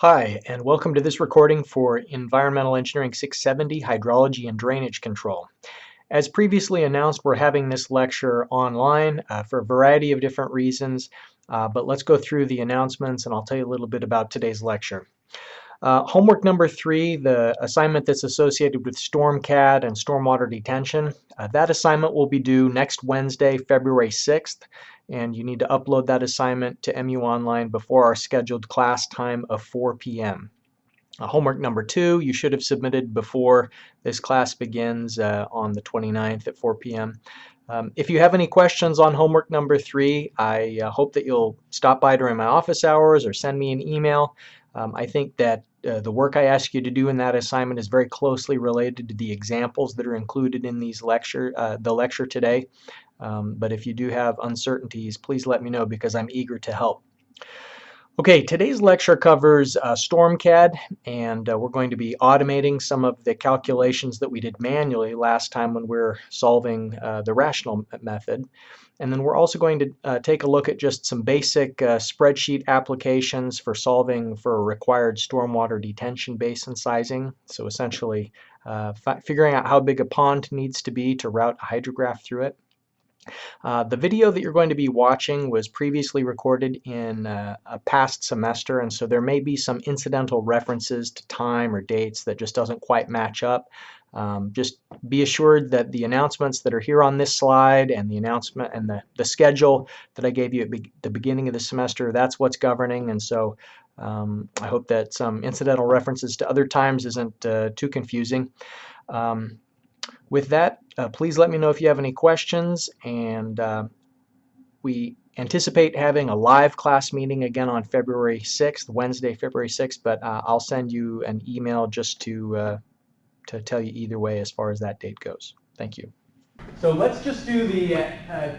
Hi, and welcome to this recording for Environmental Engineering 670 Hydrology and Drainage Control. As previously announced, we're having this lecture online for a variety of different reasons, but let's go through the announcements and I'll tell you a little bit about today's lecture. Homework number 3, the assignment that's associated with StormCAD and stormwater detention, that assignment will be due next Wednesday, February 6th, and you need to upload that assignment to MU Online before our scheduled class time of 4 p.m. Homework number 2, you should have submitted before this class begins on the 29th at 4 p.m. If you have any questions on homework number 3, I hope that you'll stop by during my office hours or send me an email. I think that the work I ask you to do in that assignment is very closely related to the examples that are included in the lecture today. But if you do have uncertainties, please let me know because I'm eager to help. Okay, today's lecture covers StormCAD, and we're going to be automating some of the calculations that we did manually last time when we were solving the rational method. And then we're also going to take a look at just some basic spreadsheet applications for solving for a required stormwater detention basin sizing. So essentially figuring out how big a pond needs to be to route a hydrograph through it. The video that you're going to be watching was previously recorded in a past semester, and so there may be some incidental references to time or dates that just doesn't quite match up. Just be assured that the announcements that are here on this slide and the announcement and the schedule that I gave you at the beginning of the semester, that's what's governing, and so I hope that some incidental references to other times isn't too confusing. With that, please let me know if you have any questions, and we anticipate having a live class meeting again on February 6th, Wednesday, February 6th, but I'll send you an email just to tell you either way as far as that date goes. Thank you. So let's just do the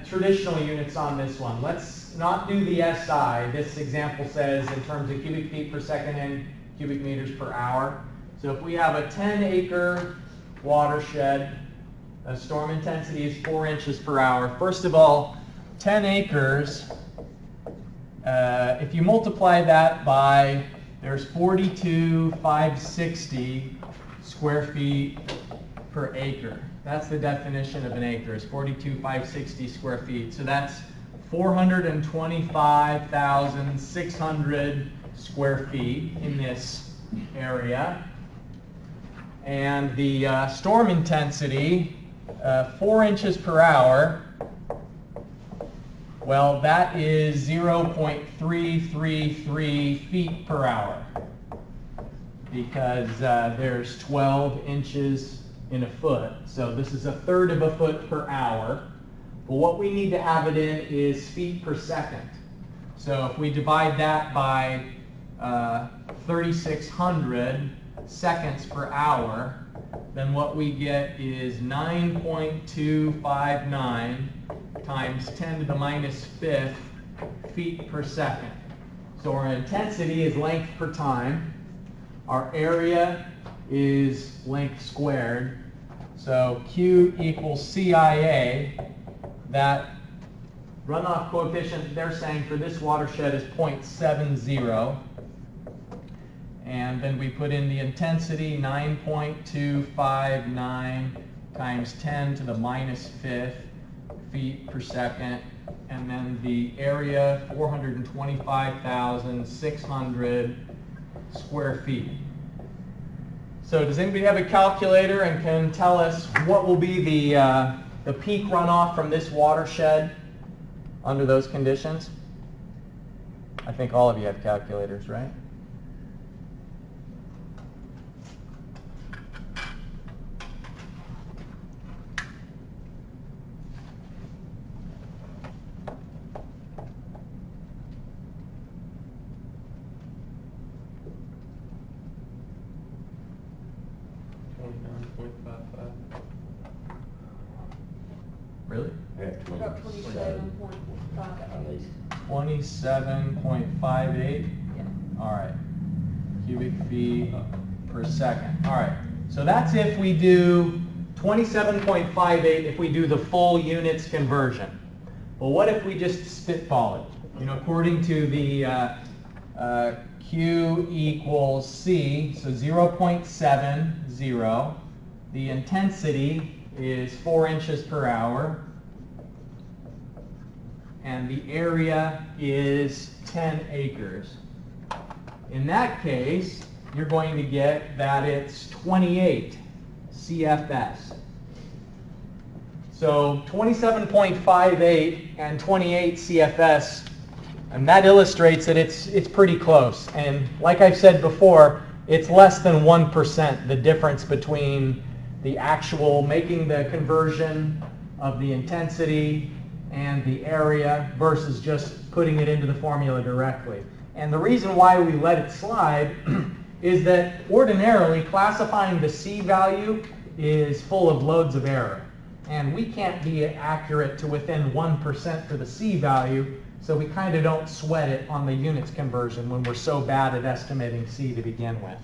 traditional units on this one. Let's not do the SI. This example says in terms of cubic feet per second and cubic meters per hour. So if we have a 10-acre watershed, the storm intensity is 4 inches per hour. First of all, 10 acres, if you multiply that by, there's 42,560 square feet per acre. That's the definition of an acre, is 42,560 square feet. So that's 425,600 square feet in this area. And the storm intensity, 4 inches per hour, well, that is 0.333 feet per hour because there's 12 inches in a foot. So this is 1/3 of a foot per hour. But what we need to have it in is feet per second. So if we divide that by 3,600 seconds per hour, then what we get is 9.259 times 10 to the minus 5th feet per second. So our intensity is length per time. Our area is length squared. So Q equals CIA. That runoff coefficient they're saying for this watershed is 0.70. And then we put in the intensity, 9.259 times 10 to the minus 5th feet per second. And then the area, 425,600 square feet. So does anybody have a calculator and can tell us what will be the peak runoff from this watershed under those conditions? I think all of you have calculators, right? Really? Yeah, About 27.58. 27.58? Yeah. All right. Cubic feet per second. All right. So that's if we do 27.58 if we do the full units conversion. Well, what if we just spitball it? You know, according to the Q equals C, so 0.70. The intensity is 4 inches per hour. And the area is 10 acres. In that case, you're going to get that it's 28 CFS. So 27.58 and 28 CFS, and that illustrates that it's pretty close. And like I've said before, it's less than 1%, the difference between the actual making the conversion of the intensity and the area versus just putting it into the formula directly. And the reason why we let it slide is that ordinarily classifying the C value is full of loads of error. And we can't be accurate to within 1% for the C value, so we kind of don't sweat it on the units conversion when we're so bad at estimating C to begin with.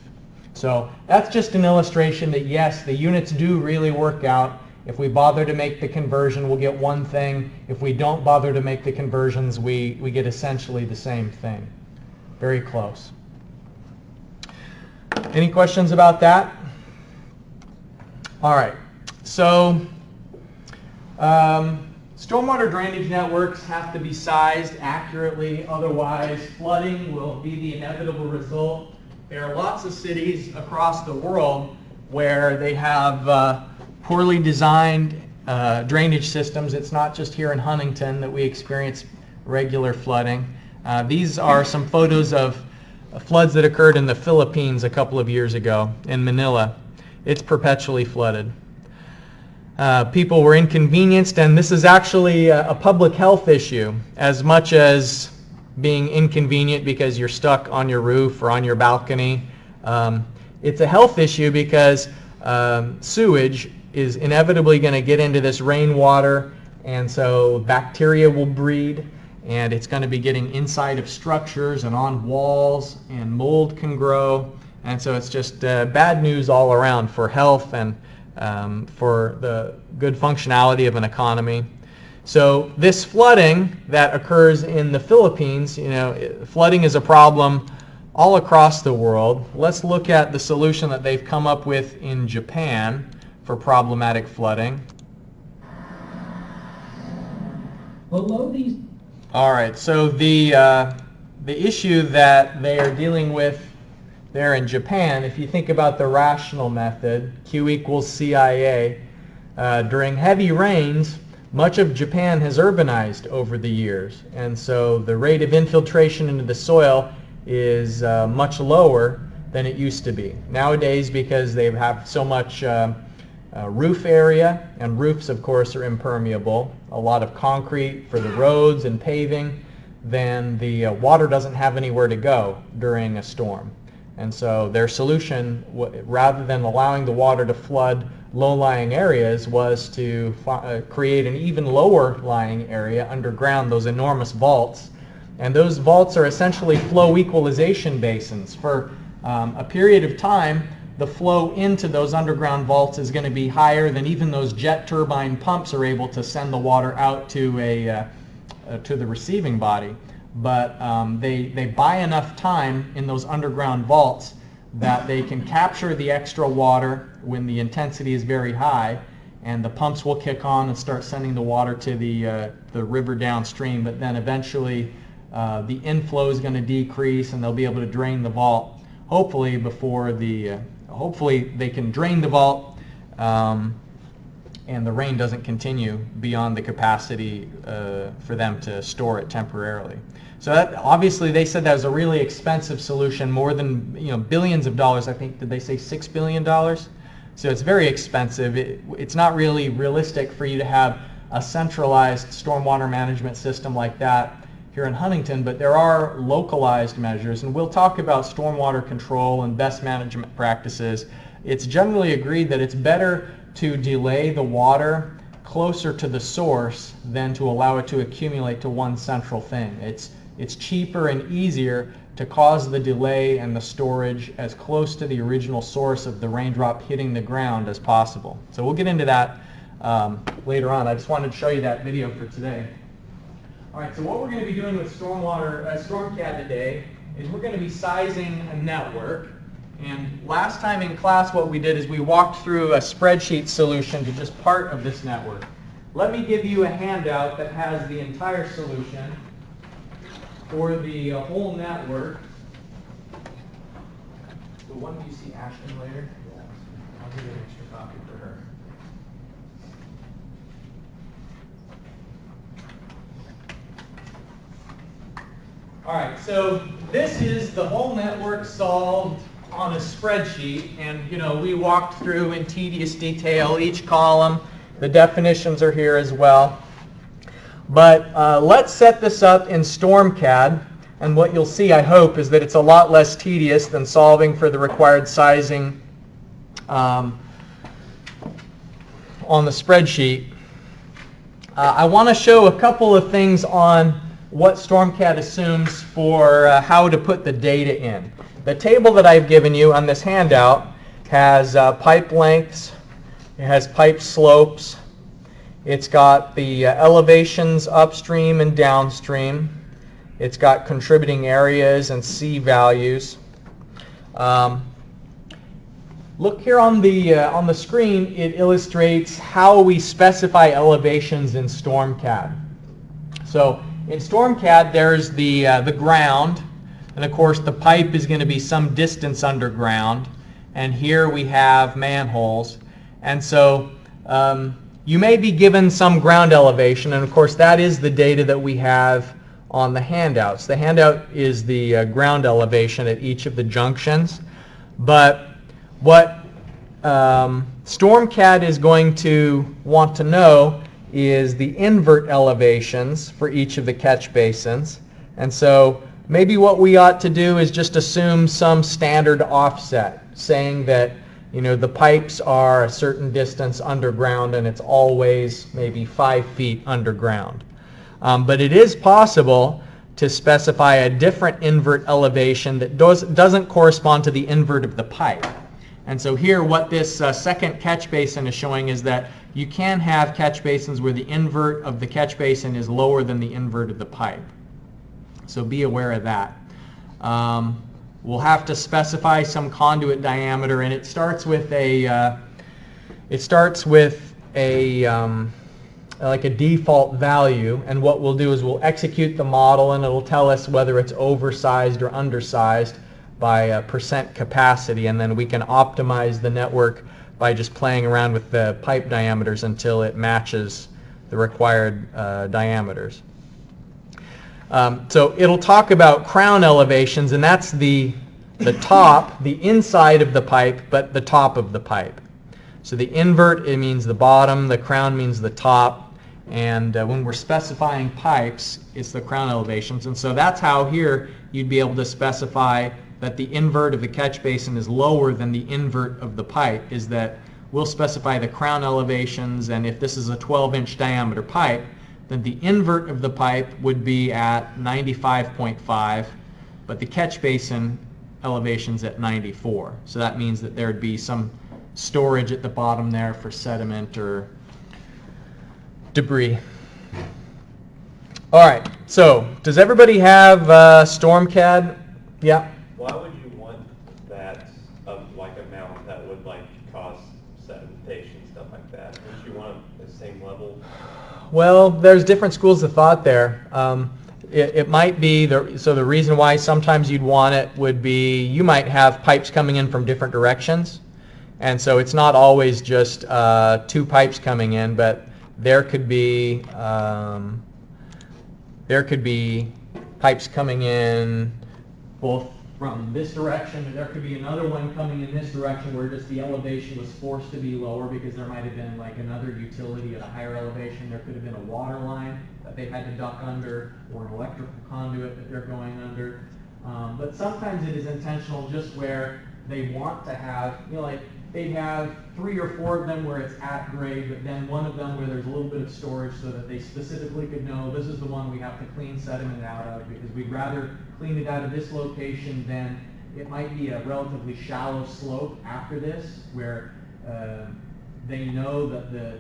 So that's just an illustration that yes, the units do really work out. If we bother to make the conversion, we'll get one thing. If we don't bother to make the conversions, we get essentially the same thing. Very close. Any questions about that? All right. So stormwater drainage networks have to be sized accurately, otherwise flooding will be the inevitable result. There are lots of cities across the world where they have poorly designed drainage systems. It's not just here in Huntington that we experience regular flooding. These are some photos of floods that occurred in the Philippines a couple of years ago in Manila. It's perpetually flooded. People were inconvenienced, and this is actually a public health issue as much as being inconvenient because you're stuck on your roof or on your balcony. It's a health issue because sewage is inevitably going to get into this rainwater, and so bacteria will breed, and it's going to be getting inside of structures and on walls, and mold can grow, and so it's just bad news all around for health and for the good functionality of an economy. So this flooding that occurs in the Philippines, flooding is a problem all across the world. Let's look at the solution that they've come up with in Japan for problematic flooding. Below these. All right, so the issue that they are dealing with there in Japan, if you think about the rational method, Q equals CIA, during heavy rains, much of Japan has urbanized over the years, and so the rate of infiltration into the soil is much lower than it used to be. Nowadays, because they have so much roof area, and roofs of course are impermeable, a lot of concrete for the roads and paving, then the water doesn't have anywhere to go during a storm. And so their solution, rather than allowing the water to flood low-lying areas, was to create an even lower-lying area underground, those enormous vaults. And those vaults are essentially flow equalization basins. For a period of time, the flow into those underground vaults is going to be higher than even those jet turbine pumps are able to send the water out to the receiving body. But they buy enough time in those underground vaults that they can capture the extra water when the intensity is very high, and the pumps will kick on and start sending the water to the river downstream. But then eventually the inflow is going to decrease, and they'll be able to drain the vault. Hopefully they can drain the vault and the rain doesn't continue beyond the capacity for them to store it temporarily. So that, obviously they said that was a really expensive solution, more than billions of dollars. I think, did they say $6 billion? So it's very expensive. It's not really realistic for you to have a centralized stormwater management system like that here in Huntington, but there are localized measures, and we'll talk about stormwater control and best management practices. It's generally agreed that it's better to delay the water closer to the source than to allow it to accumulate to one central thing. It's cheaper and easier to cause the delay and the storage as close to the original source of the raindrop hitting the ground as possible. So we'll get into that later on. I just wanted to show you that video for today. All right, so what we're going to be doing with StormCAD today is we're going to be sizing a network. And last time in class what we did is we walked through a spreadsheet solution to just part of this network. Let me give you a handout that has the entire solution for the whole network. So when do you see Ashton later? I'll give you an extra copy for her. All right, so this is the whole network solved on a spreadsheet, and we walked through in tedious detail each column. The definitions are here as well. But let's set this up in StormCAD, and what you'll see, I hope, is that it's a lot less tedious than solving for the required sizing on the spreadsheet. I want to show a couple of things on what StormCAD assumes for how to put the data in. The table that I've given you on this handout has pipe lengths, it has pipe slopes, it's got the elevations upstream and downstream, it's got contributing areas and C values. Look here on the screen, it illustrates how we specify elevations in StormCAD. So in StormCAD, there's the ground, and of course the pipe is going to be some distance underground, and here we have manholes. And so you may be given some ground elevation, and of course that is the data that we have on the handouts. The handout is the ground elevation at each of the junctions, but what StormCAD is going to want to know is the invert elevations for each of the catch basins. And so maybe what we ought to do is just assume some standard offset, saying that the pipes are a certain distance underground and it's always maybe 5 feet underground. But it is possible to specify a different invert elevation that doesn't correspond to the invert of the pipe. And so here what this second catch basin is showing is that you can have catch basins where the invert of the catch basin is lower than the invert of the pipe. So be aware of that. We'll have to specify some conduit diameter, and it starts with a like a default value. And what we'll do is we'll execute the model, and it'll tell us whether it's oversized or undersized by percent capacity, and then we can optimize the network by just playing around with the pipe diameters until it matches the required diameters. So it'll talk about crown elevations, and that's the top, the inside of the pipe, but the top of the pipe. So the invert, it means the bottom, the crown means the top, and when we're specifying pipes, it's the crown elevations. And so that's how here you'd be able to specify that the invert of the catch basin is lower than the invert of the pipe, is that we'll specify the crown elevations, and if this is a 12-inch diameter pipe, then the invert of the pipe would be at 95.5, but the catch basin elevation's at 94. So that means that there'd be some storage at the bottom there for sediment or debris. All right, so does everybody have StormCAD? Yeah? Why would you want that amount that would cause sedimentation, stuff like that? Wouldn't you want it at the same level? Well, there's different schools of thought there. It might be, so the reason why sometimes you'd want it would be you might have pipes coming in from different directions. And so it's not always just 2 pipes coming in, but there could be pipes coming in both from this direction, and there could be another one coming in this direction where just the elevation was forced to be lower because there might have been another utility at a higher elevation. There could have been a water line that they had to duck under, or an electrical conduit that they're going under. But sometimes it is intentional, just where they want to have, they'd have 3 or 4 of them where it's at grade, but then one of them where there's a little bit of storage so that they specifically could know this is the one we have to clean sediment out of, because we'd rather clean it out of this location than it might be a relatively shallow slope after this, where they know that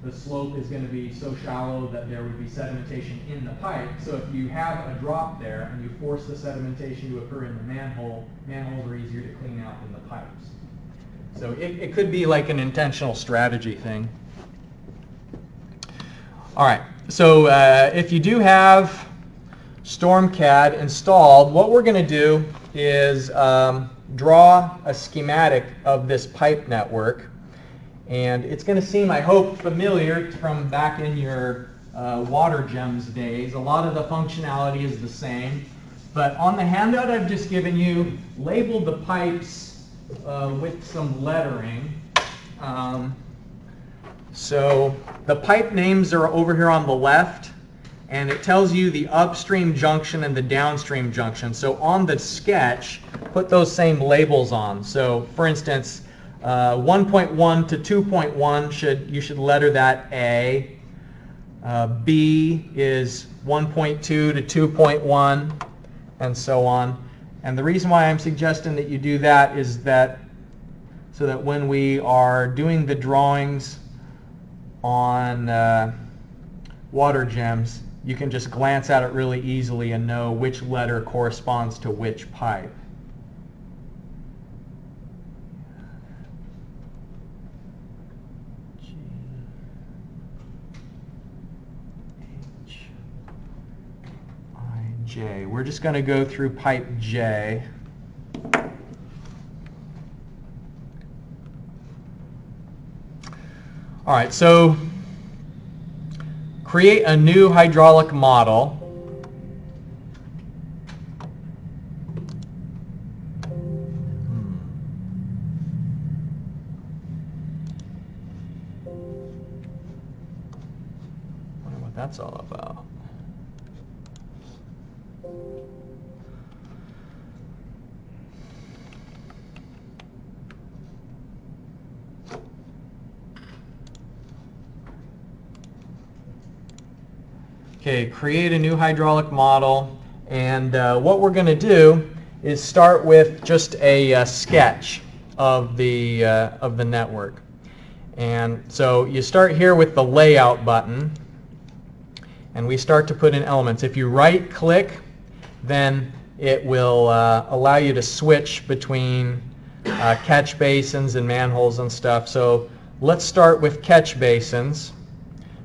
the slope is going to be so shallow that there would be sedimentation in the pipe. So if you have a drop there and you force the sedimentation to occur in the manhole, manholes are easier to clean out than the pipes. So it could be like an intentional strategy thing. All right, so if you do have StormCAD installed, what we're going to do is draw a schematic of this pipe network. And it's going to seem, I hope, familiar from back in your water gems days. A lot of the functionality is the same. But on the handout I've just given you, labeled the pipes with some lettering. So the pipe names are over here on the left. And it tells you the upstream junction and the downstream junction. So on the sketch, put those same labels on. So for instance, 1.1 to 2.1, you should letter that A. B is 1.2 to 2.1, and so on. And the reason why I'm suggesting that you do that is that so that when we are doing the drawings on water gems, you can just glance at it really easily and know which letter corresponds to which pipe. J. We're just going to go through pipe J. All right, so create a new hydraulic model. Wonder what that's all about. Okay, create a new hydraulic model, and what we're going to do is start with just a sketch of the network. And so you start here with the layout button, and we start to put in elements. If you right-click, then it will allow you to switch between catch basins and manholes and stuff. So let's start with catch basins.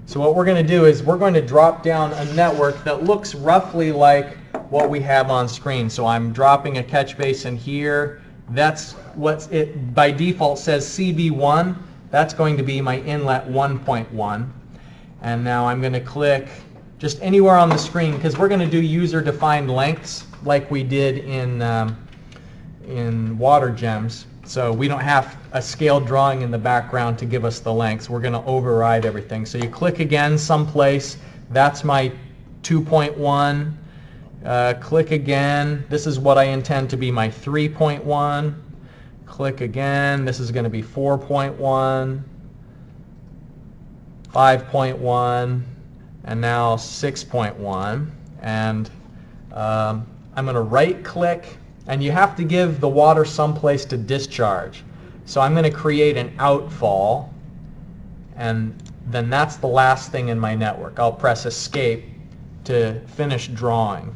So what we're going to do is we're going to drop down a network that looks roughly like what we have on screen. So I'm dropping a catch basin here. That's what it by default says CB1. That's going to be my inlet 1.1. And now I'm going to click just anywhere on the screen because we're going to do user-defined lengths like we did in water gems. So we don't have a scaled drawing in the background to give us the lengths. We're going to override everything. So you click again someplace. That's my 2.1. Click again. This is what I intend to be my 3.1. Click again. This is going to be 4.1, 5.1, and now 6.1. And I'm going to right-click. And you have to give the water someplace to discharge. So I'm going to create an outfall, and then that's the last thing in my network. I'll press Escape to finish drawing.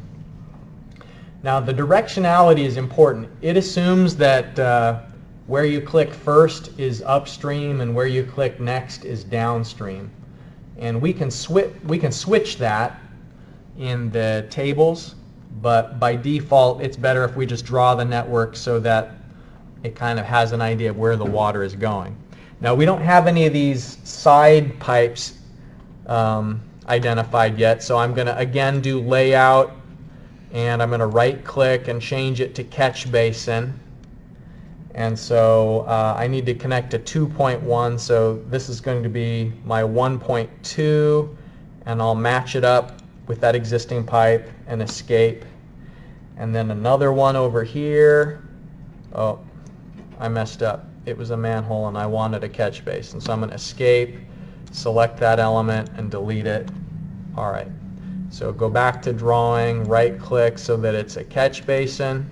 Now the directionality is important. It assumes that where you click first is upstream and where you click next is downstream. And we can switch that in the tables. But by default, it's better if we just draw the network so that it kind of has an idea of where the water is going. Now, we don't have any of these side pipes identified yet, so I'm going to again do layout, and I'm going to right-click and change it to catch basin. And so I need to connect to 2.1, so this is going to be my 1.2, and I'll match it up with that existing pipe and Escape. And then another one over here. Oh, I messed up. It was a manhole and I wanted a catch basin. So I'm going to Escape, select that element, and delete it. All right. So go back to drawing, right-click so that it's a catch basin.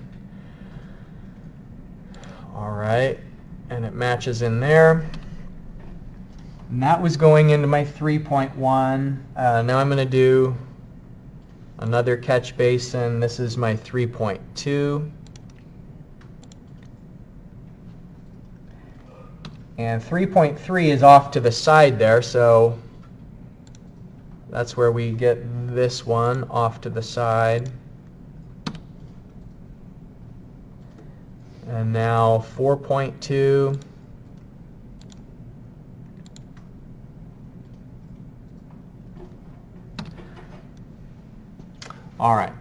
All right. And it matches in there. And that was going into my 3.1. Now I'm going to do another catch basin. This is my 3.2. And 3.3 is off to the side there, so that's where we get this one off to the side. And now 4.2. All right.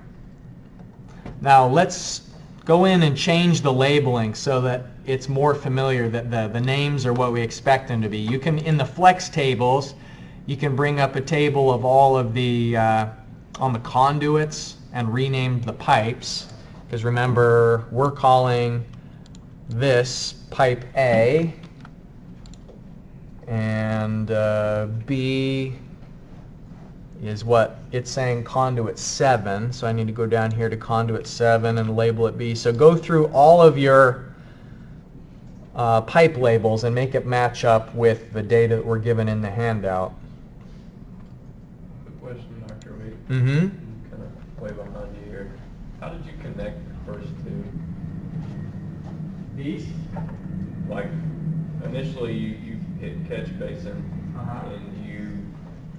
Now let's go in and change the labeling so that it's more familiar, that the names are what we expect them to be. You can, in the flex tables, you can bring up a table of all of the, on the conduits and rename the pipes. Because remember, we're calling this pipe A, and B is what it's saying, conduit 7. So I need to go down here to conduit 7 and label it B. So go through all of your pipe labels and make it match up with the data that we're given in the handout. Quick question, Dr. Wade. Mm-hmm. Kind of way behind you here. How did you connect the first two? These? Like, initially you hit catch basin Uh-huh. and you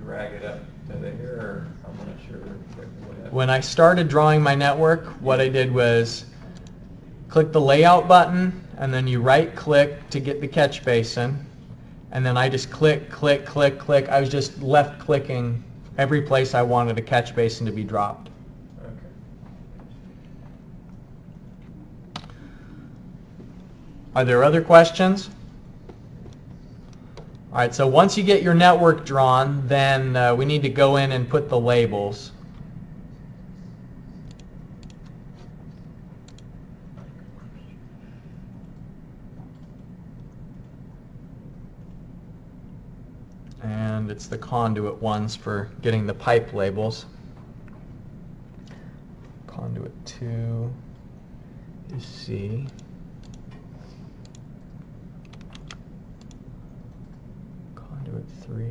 drag it up to there, or I'm not sure exactly what happened. When I started drawing my network, what I did was click the layout button, and then you right click to get the catch basin, and then I just click, click, click, click. I was just left clicking every place I wanted a catch basin to be dropped. Okay. Are there other questions? All right, so once you get your network drawn, then we need to go in and put the labels. And it's the conduit ones for getting the pipe labels. Conduit 2 is C. Conduit 3.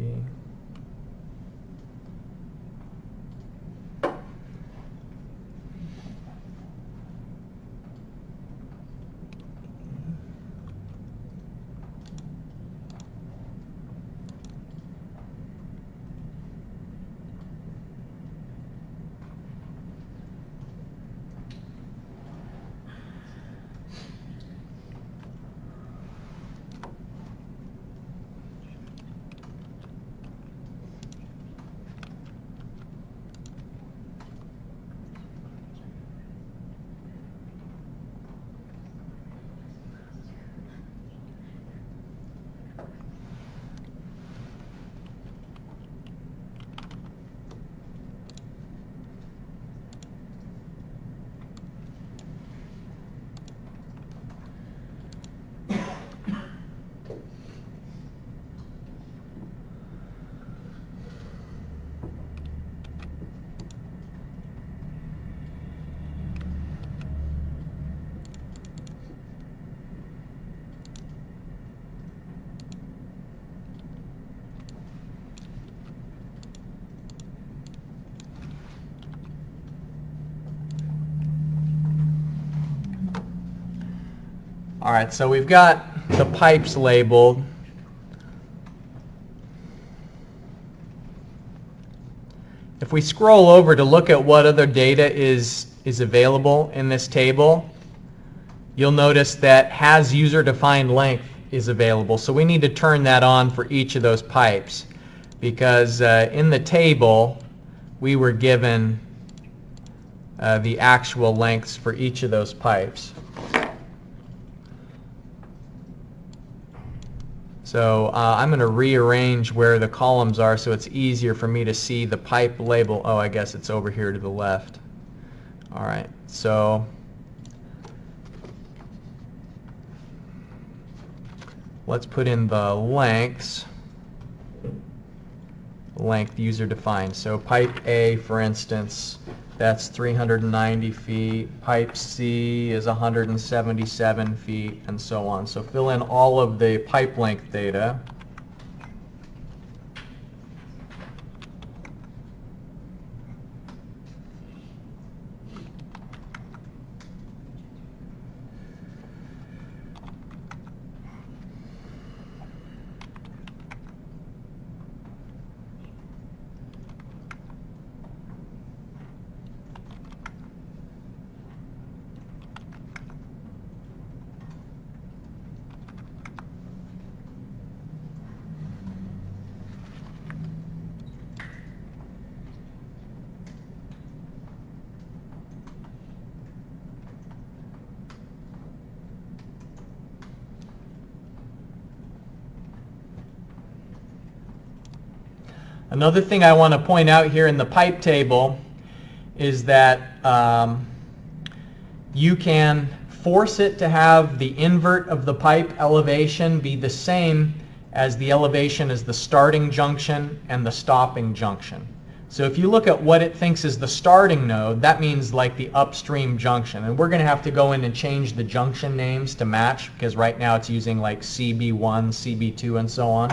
All right, so we've got the pipes labeled. If we scroll over to look at what other data is available in this table, you'll notice that has user-defined length is available. So we need to turn that on for each of those pipes, because in the table we were given the actual lengths for each of those pipes. So I'm going to rearrange where the columns are so it's easier for me to see the pipe label. Oh, I guess it's over here to the left. All right, so let's put in the lengths. Length user defined. So pipe A, for instance, that's 390 feet. Pipe C is 177 feet, and so on. So fill in all of the pipe length data. Another thing I want to point out here in the pipe table is that you can force it to have the invert of the pipe elevation be the same as the elevation as the starting junction and the stopping junction. So if you look at what it thinks is the starting node, that means like the upstream junction. And we're going to have to go in and change the junction names to match, because right now it's using like CB1, CB2, and so on.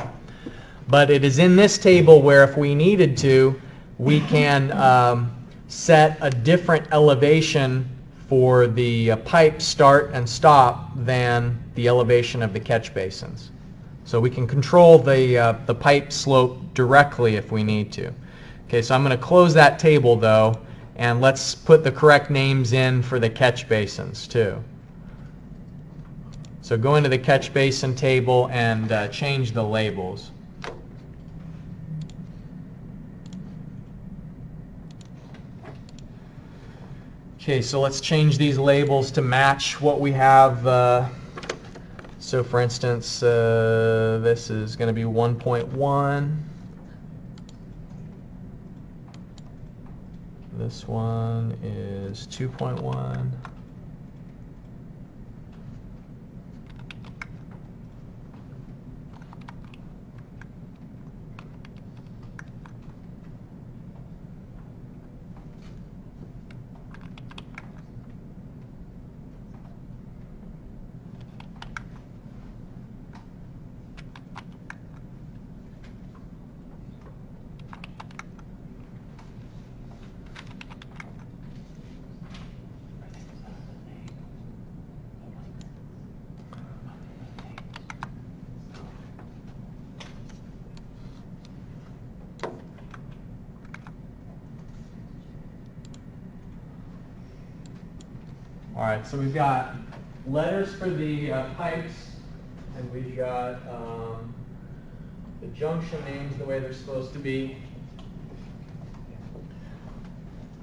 But it is in this table where if we needed to, we can set a different elevation for the pipe start and stop than the elevation of the catch basins. So we can control the pipe slope directly if we need to. Okay, so I'm going to close that table though, and let's put the correct names in for the catch basins too. So go into the catch basin table and change the labels. Okay, so let's change these labels to match what we have. So for instance, this is going to be 1.1. This one is 2.1. All right, so we've got letters for the pipes, and we've got the junction names the way they're supposed to be.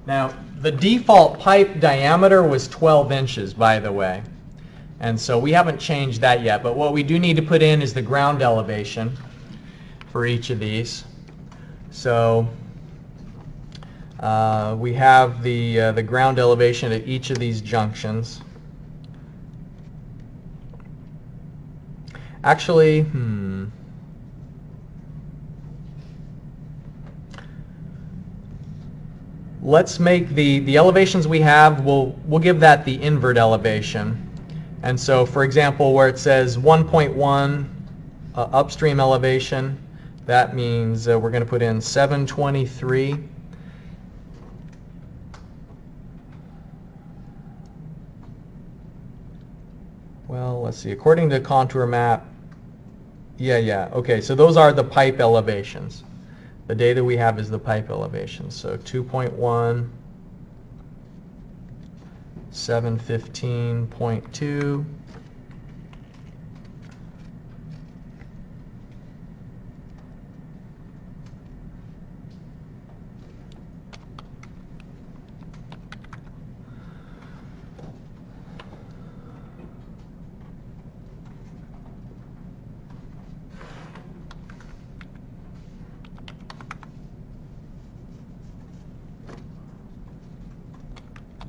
Now, the default pipe diameter was 12 inches, by the way. And so we haven't changed that yet, but what we do need to put in is the ground elevation for each of these. So we have the ground elevation at each of these junctions. Actually, let's make the elevations we have, we'll give that the invert elevation. And so, for example, where it says 1.1 upstream elevation, that means we're going to put in 723. Well, let's see. According to the contour map, yeah. Okay, so those are the pipe elevations. The data we have is the pipe elevation. So 2.1, 715.2.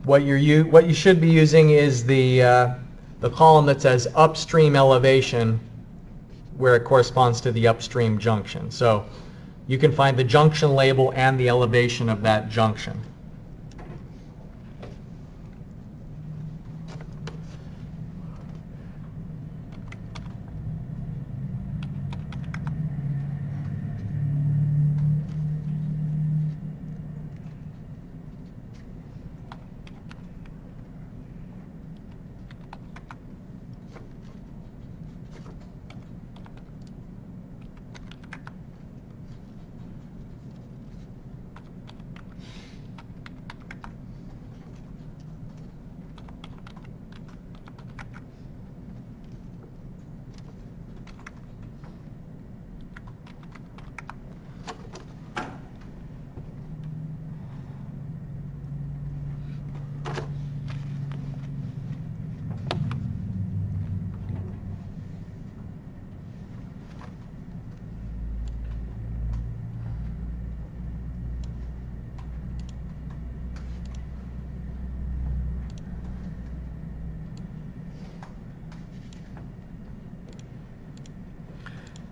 What you should be using is the column that says upstream elevation, where it corresponds to the upstream junction. So you can find the junction label and the elevation of that junction.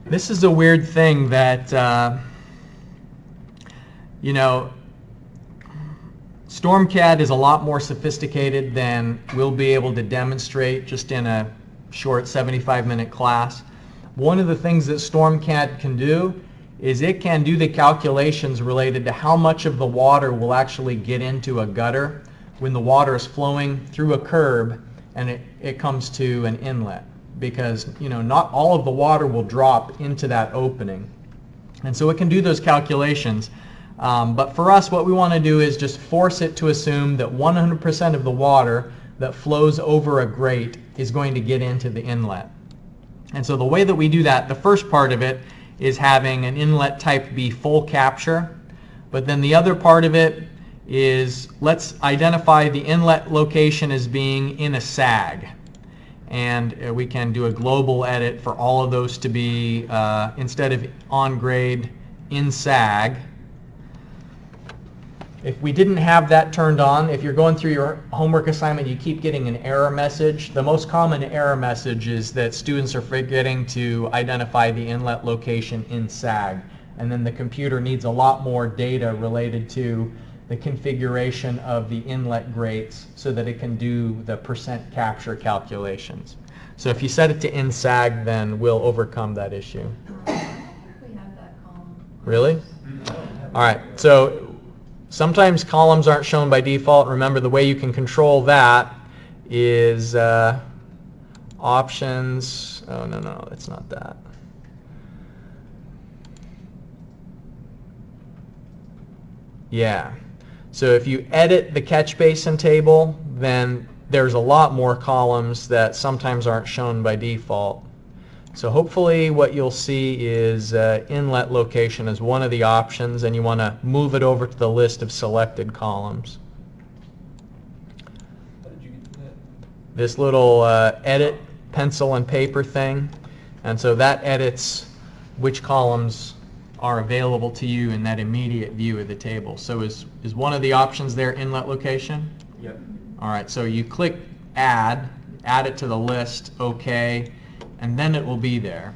This is a weird thing that, you know, StormCAD is a lot more sophisticated than we'll be able to demonstrate just in a short 75-minute class. One of the things that StormCAD can do is it can do the calculations related to how much of the water will actually get into a gutter when the water is flowing through a curb and it comes to an inlet, because not all of the water will drop into that opening. And so it can do those calculations. But for us, what we want to do is just force it to assume that 100% of the water that flows over a grate is going to get into the inlet. And so the way that we do that, the first part of it is having an inlet type be full capture. But then the other part of it is, let's identify the inlet location as being in a sag. And we can do a global edit for all of those to be, instead of on grade, in sag. If we didn't have that turned on, if you're going through your homework assignment, you keep getting an error message. The most common error message is that students are forgetting to identify the inlet location in sag. And then the computer needs a lot more data related to the configuration of the inlet grates so that it can do the percent capture calculations. So if you set it to in sag, then we'll overcome that issue. We have that column. Really? All right. So sometimes columns aren't shown by default. Remember, the way you can control that is options. Oh, no, it's not that. Yeah. So if you edit the catch basin table, then there's a lot more columns that sometimes aren't shown by default. So hopefully what you'll see is inlet location as one of the options, and you want to move it over to the list of selected columns. How did you get to that? This little edit pencil and paper thing, and so that edits which columns are available to you in that immediate view of the table. So is one of the options there inlet location? Yep. All right, so you click add it to the list, OK, and then it will be there.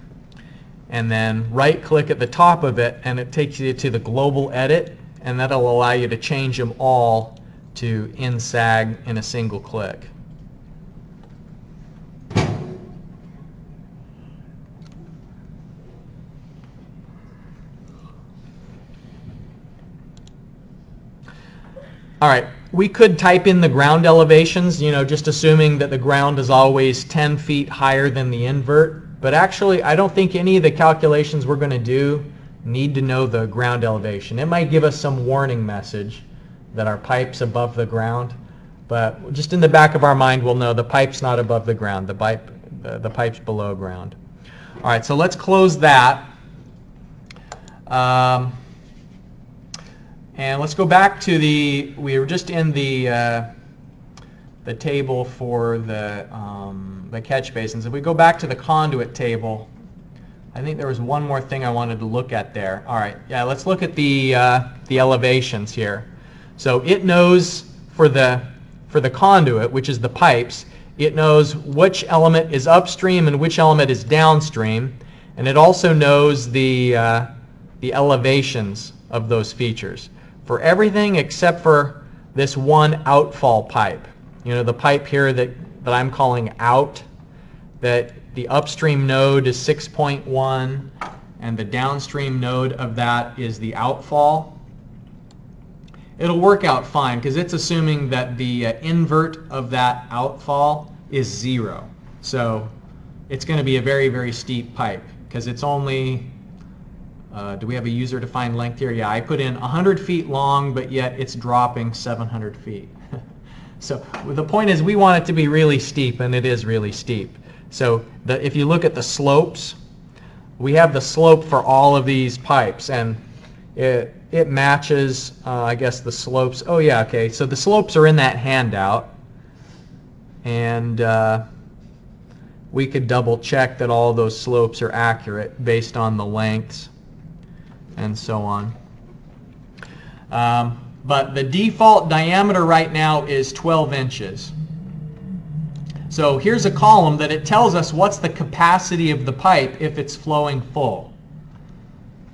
And then right click at the top of it and it takes you to the global edit, and that'll allow you to change them all to in sag in a single click. All right, we could type in the ground elevations, just assuming that the ground is always 10 feet higher than the invert. But actually, I don't think any of the calculations we're going to do need to know the ground elevation. It might give us some warning message that our pipe's above the ground. But just in the back of our mind, we'll know the pipe's not above the ground. The pipe's below ground. All right, so let's close that. And let's go back to we were just in the table for the catch basins. If we go back to the conduit table, I think there was one more thing I wanted to look at there. All right, yeah, let's look at the elevations here. So it knows for the conduit, which is the pipes, it knows which element is upstream and which element is downstream, and it also knows the elevations of those features. For everything except for this one outfall pipe. The pipe here that I'm calling out, that the upstream node is 6.1 and the downstream node of that is the outfall. It'll work out fine because it's assuming that the invert of that outfall is 0. So it's going to be a very, very steep pipe because it's only do we have a user-defined length here? Yeah, I put in 100 feet long, but yet it's dropping 700 feet. So the point is we want it to be really steep, and it is really steep. So if you look at the slopes, we have the slope for all of these pipes, and it matches, I guess, the slopes. Oh, yeah, okay. So the slopes are in that handout, and we could double-check that all of those slopes are accurate based on the lengths and so on. But the default diameter right now is 12 inches. So here's a column that it tells us what's the capacity of the pipe if it's flowing full.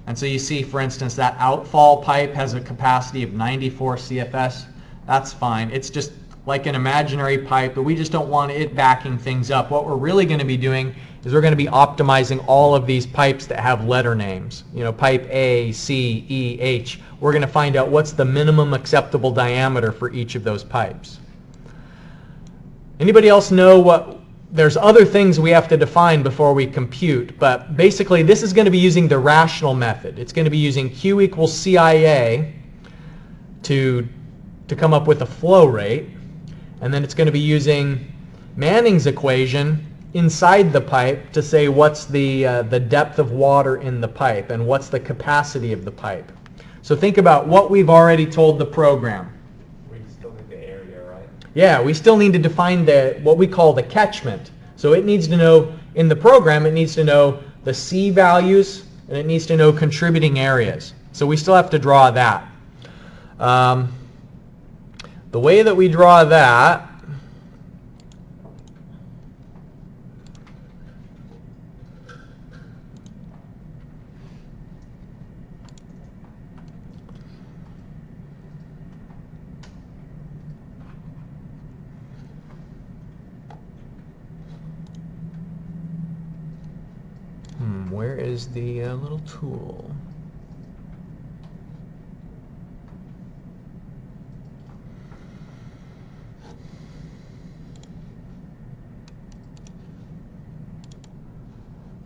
And so you see, for instance, that outfall pipe has a capacity of 94 CFS. That's fine. It's just like an imaginary pipe, but we just don't want it backing things up. What we're really going to be doing is we're going to be optimizing all of these pipes that have letter names. You know, pipe A, C, E, H. We're going to find out what's the minimum acceptable diameter for each of those pipes. Anybody else know what? There's other things we have to define before we compute, but basically this is going to be using the rational method. It's going to be using Q equals CIA to come up with a flow rate, and then it's going to be using Manning's equation inside the pipe to say what's the depth of water in the pipe and what's the capacity of the pipe. So think about what we've already told the program. We still need the area, right? Yeah, we still need to define what we call the catchment. So it needs to know, in the program, it needs to know the C values, and it needs to know contributing areas. So we still have to draw that. The way that we draw that, where is the little tool?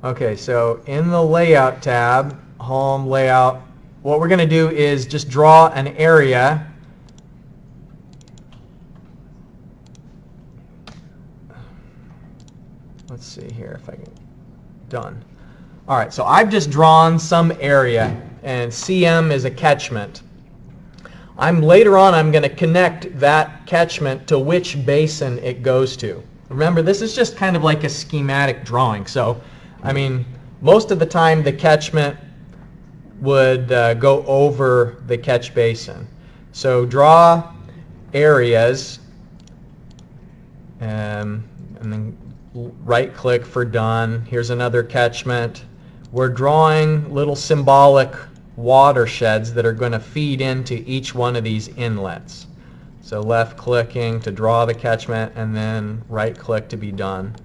Okay, so in the Layout tab, Home, Layout, what we're going to do is just draw an area. Let's see here if I can. Done. All right, so I've just drawn some area, and CM is a catchment. Later on, I'm going to connect that catchment to which basin it goes to. Remember, this is just kind of like a schematic drawing. So, I mean, most of the time the catchment would go over the catch basin. So draw areas, and then right-click for done. Here's another catchment. We're drawing little symbolic watersheds that are going to feed into each one of these inlets. So left-clicking to draw the catchment, and then right-click to be done.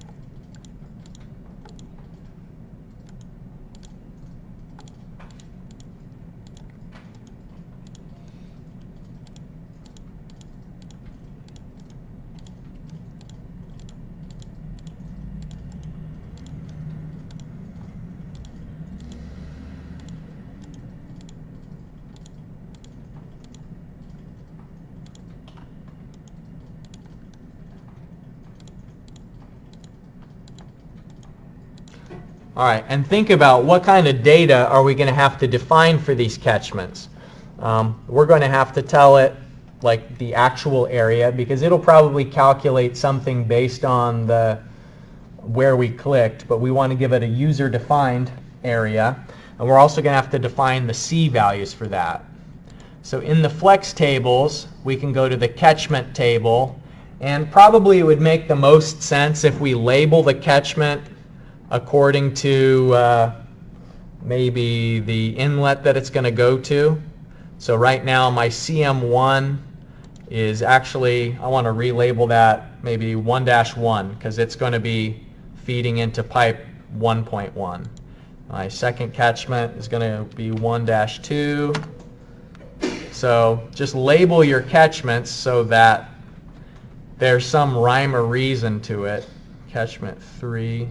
All right, and think about what kind of data are we going to have to define for these catchments. We're going to have to tell it like the actual area, because it'll probably calculate something based on where we clicked, but we want to give it a user-defined area, and we're also going to have to define the C values for that. So in the flex tables, we can go to the catchment table, and probably it would make the most sense if we label the catchment according to maybe the inlet that it's going to go to. So right now my CM1 is actually, I want to relabel that maybe 1-1 because it's going to be feeding into pipe 1.1. My second catchment is going to be 1-2. So just label your catchments so that there's some rhyme or reason to it. Catchment 3.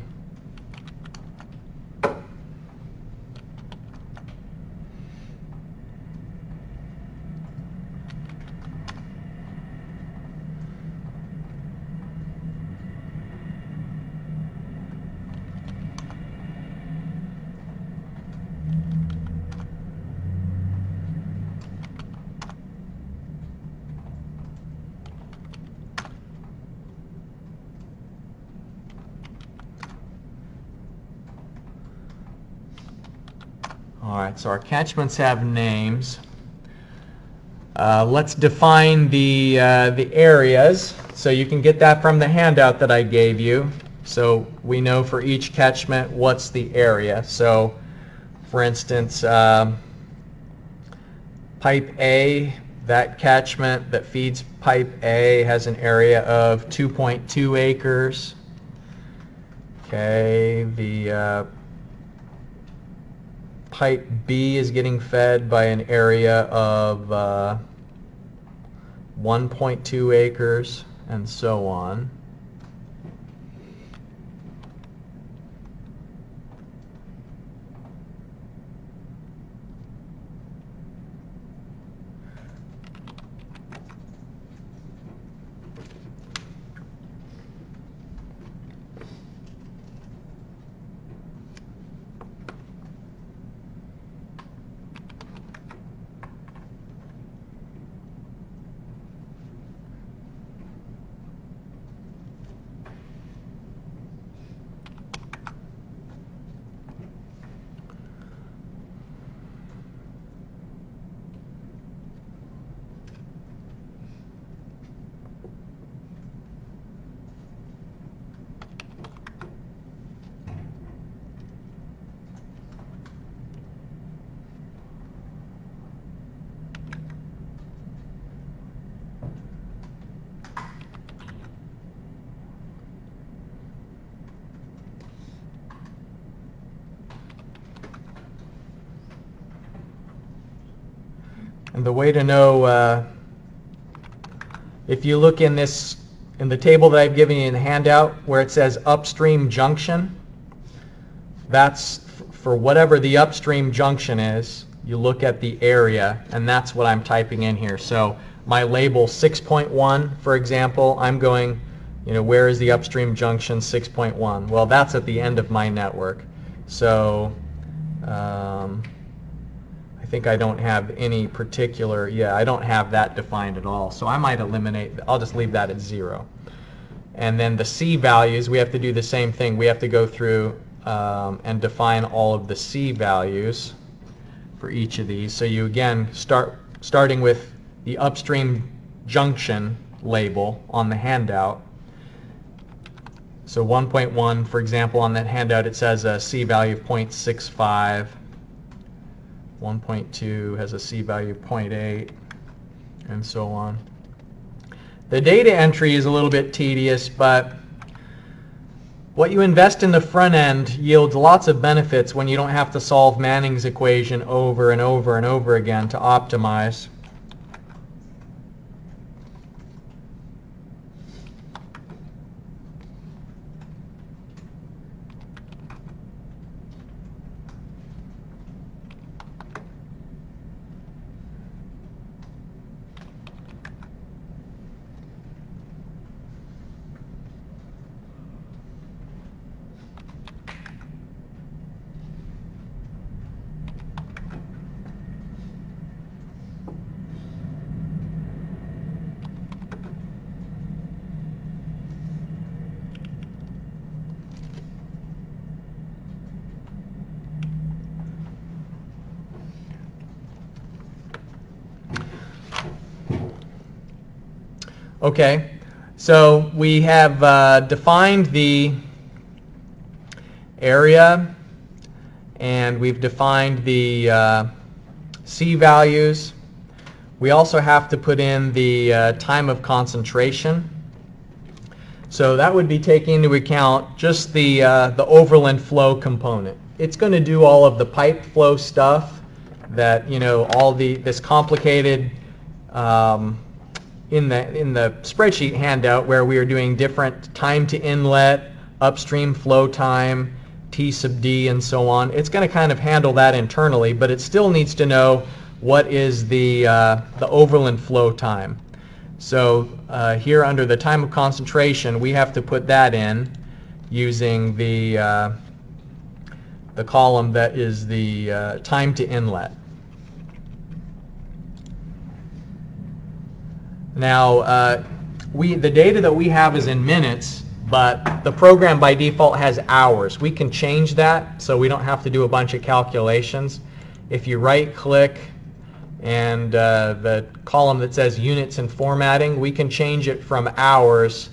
All right, so our catchments have names. Let's define the areas. So you can get that from the handout that I gave you. So we know for each catchment what's the area. So for instance, pipe A, that catchment that feeds pipe A has an area of 2.2 acres. Okay, the pipe B is getting fed by an area of 1.2 acres, and so on. And the way to know, if you look in the table that I've given you in the handout where it says upstream junction, that's for whatever the upstream junction is, you look at the area, and that's what I'm typing in here. So my label 6.1, for example, I'm going, where is the upstream junction 6.1? Well, that's at the end of my network. So I think I don't have any particular, I don't have that defined at all. So I might eliminate, I'll just leave that at 0. And then the C values, we have to do the same thing. We have to go through and define all of the C values for each of these. So you again starting with the upstream junction label on the handout. So 1.1, for example, on that handout it says a C value of 0.65. 1.2 has a C value of 0.8, and so on. The data entry is a little bit tedious, but what you invest in the front end yields lots of benefits when you don't have to solve Manning's equation over and over and over again to optimize. Okay, so we have defined the area, and we've defined the C values. We also have to put in the time of concentration. So that would be taking into account just the overland flow component. It's going to do all of the pipe flow stuff that, all this complicated in the spreadsheet handout where we are doing different time to inlet, upstream flow time, T sub D, and so on. It's going to kind of handle that internally, but it still needs to know what is the overland flow time. So here under the time of concentration, we have to put that in using the column that is the time to inlet. Now, the data that we have is in minutes, but the program by default has hours. We can change that so we don't have to do a bunch of calculations. If you right-click and the column that says units and formatting, we can change it from hours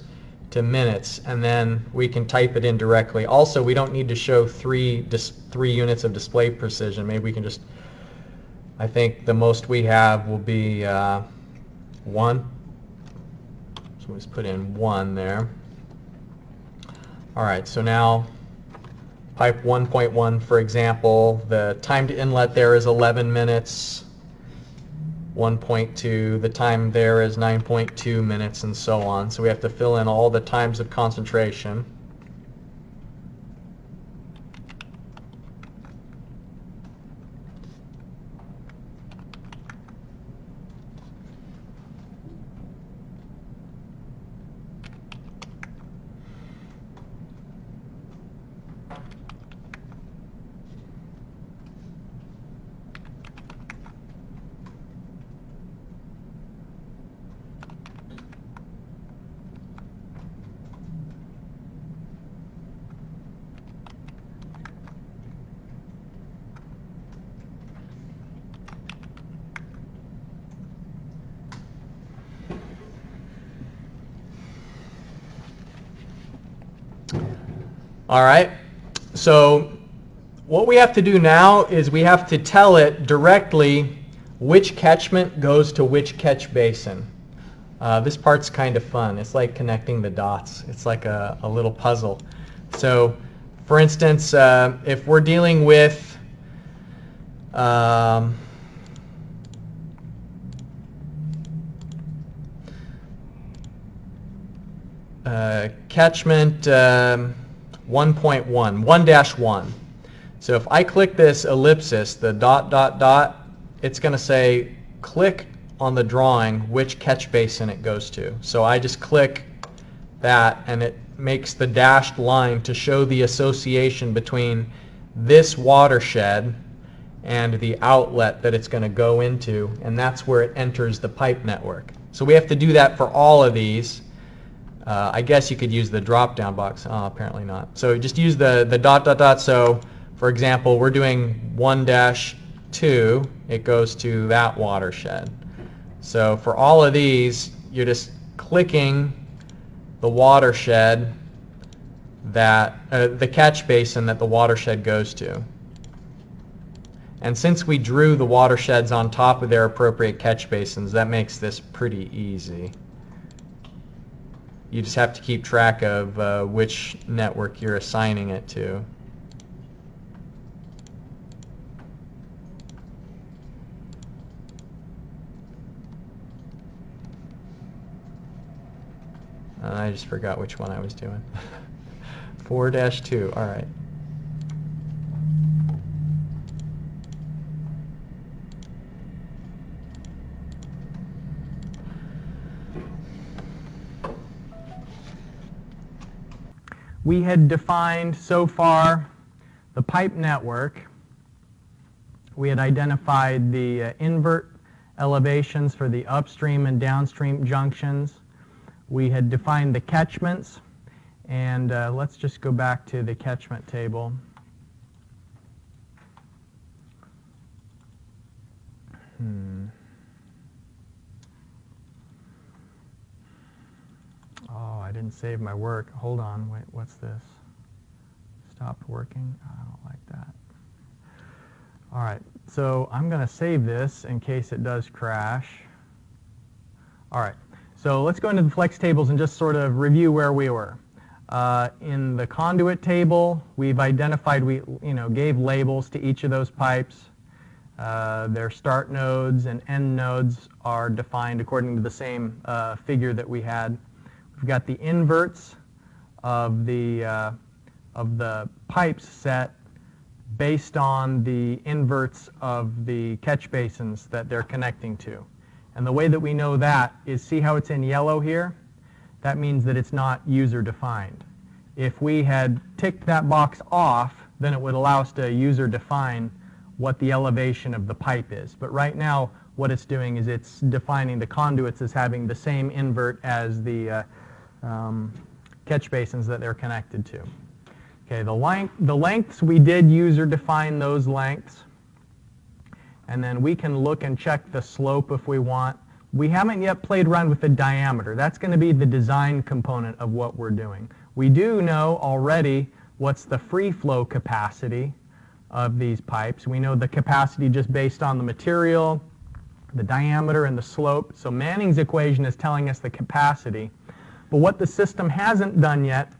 to minutes, and then we can type it in directly. Also, we don't need to show three units of display precision. Maybe we can just, I think the most we have will be 1. So we'll just put in 1 there. All right, so now pipe 1.1, for example, the time to inlet there is 11 minutes. 1.2, the time there is 9.2 minutes, and so on. So we have to fill in all the times of concentration. All right, so what we have to do now is we have to tell it directly which catchment goes to which catch basin. This part's kind of fun. It's like connecting the dots. It's like a little puzzle. So, for instance, if we're dealing with catchment 1.1, 1-1. So if I click this ellipsis, the dot, dot, dot, it's going to say click on the drawing which catch basin it goes to. So I just click that, and it makes the dashed line to show the association between this watershed and the outlet that it's going to go into, and that's where it enters the pipe network. So we have to do that for all of these. I guess you could use the drop-down box. Oh, apparently not. So just use the dot, dot, dot. So, for example, we're doing 1-2. It goes to that watershed. So for all of these, you're just clicking the watershed that the catch basin that the watershed goes to. And since we drew the watersheds on top of their appropriate catch basins, that makes this pretty easy. You just have to keep track of which network you're assigning it to. I just forgot which one I was doing. 4-2, all right. We had defined so far the pipe network. We had identified the invert elevations for the upstream and downstream junctions. We had defined the catchments, and let's just go back to the catchment table. Oh, I didn't save my work. Hold on, wait, what's this? Stopped working? I don't like that. All right, so I'm going to save this in case it does crash. All right, so let's go into the flex tables and just sort of review where we were. In the conduit table, we've identified, we gave labels to each of those pipes. Their start nodes and end nodes are defined according to the same figure that we had. We've got the inverts of the pipes set based on the inverts of the catch basins that they're connecting to. And the way that we know that is, see how it's in yellow here? That means that it's not user-defined. If we had ticked that box off, then it would allow us to user-define what the elevation of the pipe is. But right now, what it's doing is it's defining the conduits as having the same invert as the catch basins that they're connected to. Okay, the lengths, we did user define those lengths. And then we can look and check the slope if we want. We haven't yet played around with the diameter. That's going to be the design component of what we're doing. We do know already what's the free flow capacity of these pipes. We know the capacity just based on the material, the diameter, and the slope. So Manning's equation is telling us the capacity. But what the system hasn't done yet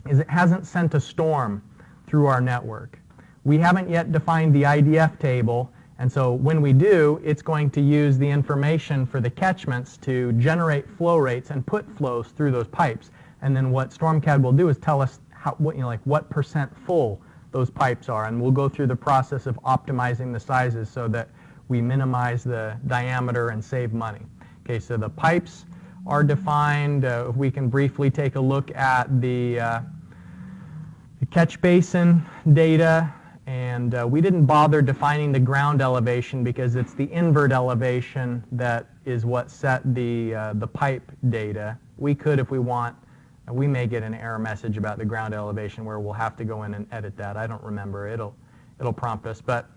is it hasn't sent a storm through our network. We haven't yet defined the IDF table, and so when we do, it's going to use the information for the catchments to generate flow rates and put flows through those pipes. And then what StormCAD will do is tell us what percent full those pipes are, and we'll go through the process of optimizing the sizes so that we minimize the diameter and save money. Okay, so the pipes are defined. If we can briefly take a look at the catch basin data, and we didn't bother defining the ground elevation because it's the invert elevation that is what set the pipe data. We could, if we want, we may get an error message about the ground elevation where we'll have to go in and edit that. I don't remember. It'll prompt us. But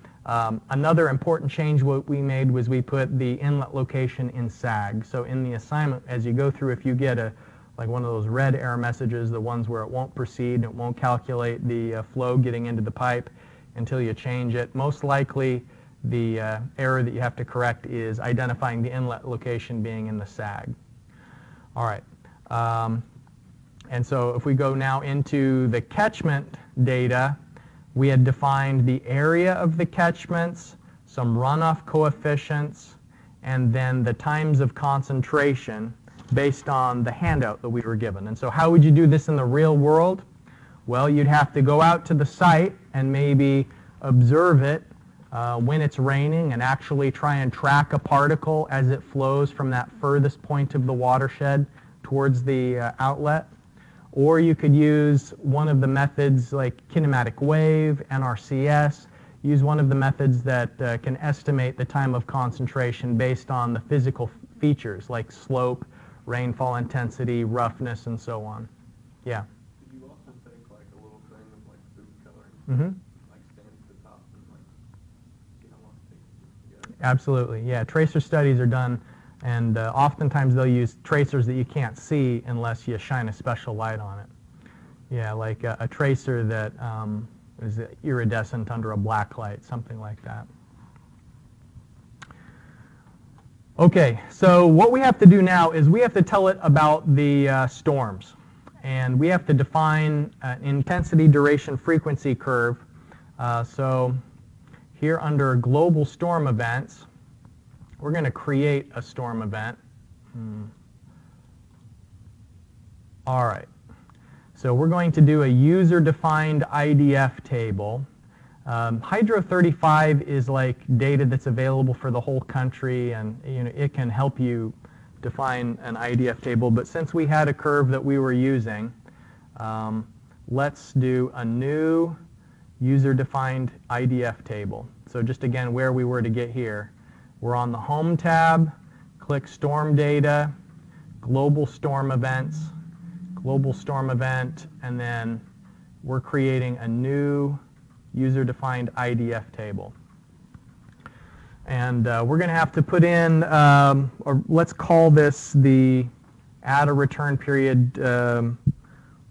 another important change what we made was we put the inlet location in SAG. So in the assignment, as you go through, if you get like one of those red error messages, the ones where it won't proceed, it won't calculate the flow getting into the pipe until you change it, most likely the error that you have to correct is identifying the inlet location being in the SAG. All right. And so if we go now into the catchment data, we had defined the area of the catchments, some runoff coefficients, and then the times of concentration based on the handout that we were given. And so how would you do this in the real world? Well, you'd have to go out to the site and maybe observe it when it's raining and actually try and track a particle as it flows from that furthest point of the watershed towards the outlet. Or you could use one of the methods like kinematic wave, NRCS, use one of the methods that can estimate the time of concentration based on the physical features like slope, rainfall intensity, roughness, and so on. Yeah? Did you also take like a little thing of like food coloring? Mm-hmm. Like stand at the top and like, you know, want to take it together? Absolutely, yeah. Tracer studies are done, and oftentimes they'll use tracers that you can't see unless you shine a special light on it. Yeah, like a tracer that is iridescent under a black light, something like that. Okay, so what we have to do now is we have to tell it about the storms. And we have to define an intensity, duration, frequency curve. So here under global storm events, we're going to create a storm event. All right. So we're going to do a user-defined IDF table. Hydro 35 is like data that's available for the whole country, and it can help you define an IDF table. But since we had a curve that we were using, let's do a new user-defined IDF table. So just again, where we were to get here, we're on the Home tab, click Storm Data, Global Storm Events, Global Storm Event, and then we're creating a new user-defined IDF table. And we're going to have to put in, or let's call this the add a return period,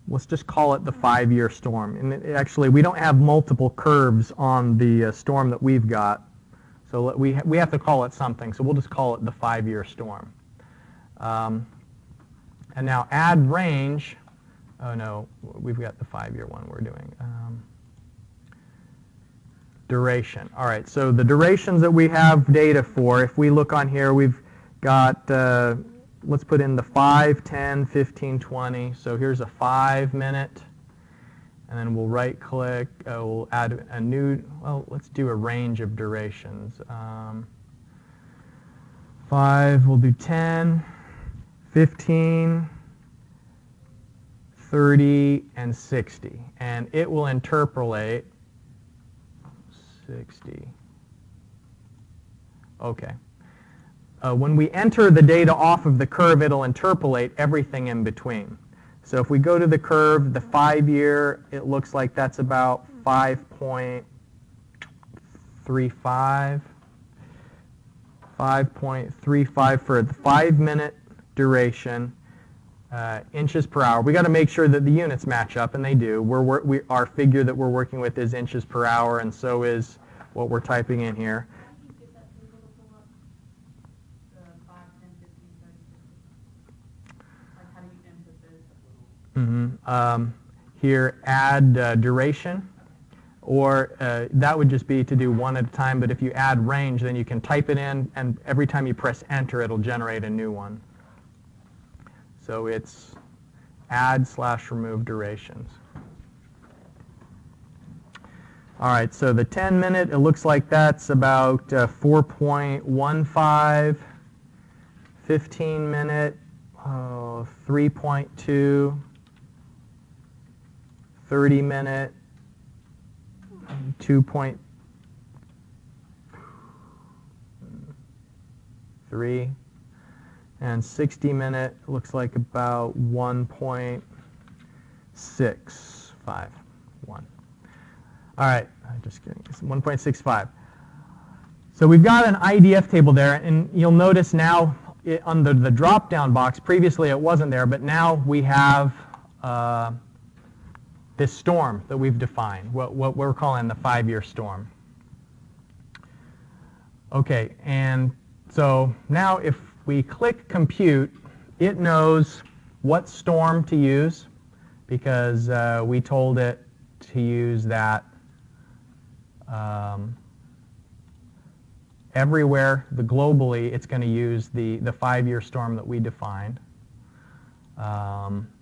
let's just call it the 5-year storm. And actually, we don't have multiple curves on the storm that we've got. So we have to call it something. So we'll just call it the 5-year storm. And now add range. Oh, no, we've got the 5-year one we're doing. Duration. All right, so the durations that we have data for, if we look on here, we've got, let's put in the 5, 10, 15, 20. So here's a 5-minute. And then we'll right-click. We'll add a new, well, let's do a range of durations. 5, we'll do 10, 15, 30, and 60. And it will interpolate 60. Okay. When we enter the data off of the curve, it'll interpolate everything in between. So if we go to the curve, the 5-year, it looks like that's about 5.35. 5.35 for the 5-minute duration, inches per hour. We got to make sure that the units match up, and they do. Our figure that we're working with is inches per hour, and so is what we're typing in here. Here, add duration, or that would just be to do one at a time, but if you add range, then you can type it in, and every time you press enter, it'll generate a new one. So it's add/remove durations. All right, so the 10-minute, it looks like that's about 4.15, 15-minute, 3.2, 30-minute, 2.3, and 60-minute looks like about 1.651. All right, just kidding, it's 1.65. So we've got an IDF table there, and you'll notice now under the drop-down box, previously it wasn't there, but now we have this storm that we've defined, what we're calling the 5-year storm. Okay, and so now if we click compute, it knows what storm to use because we told it to use that everywhere, globally, it's going to use the 5-year storm that we defined.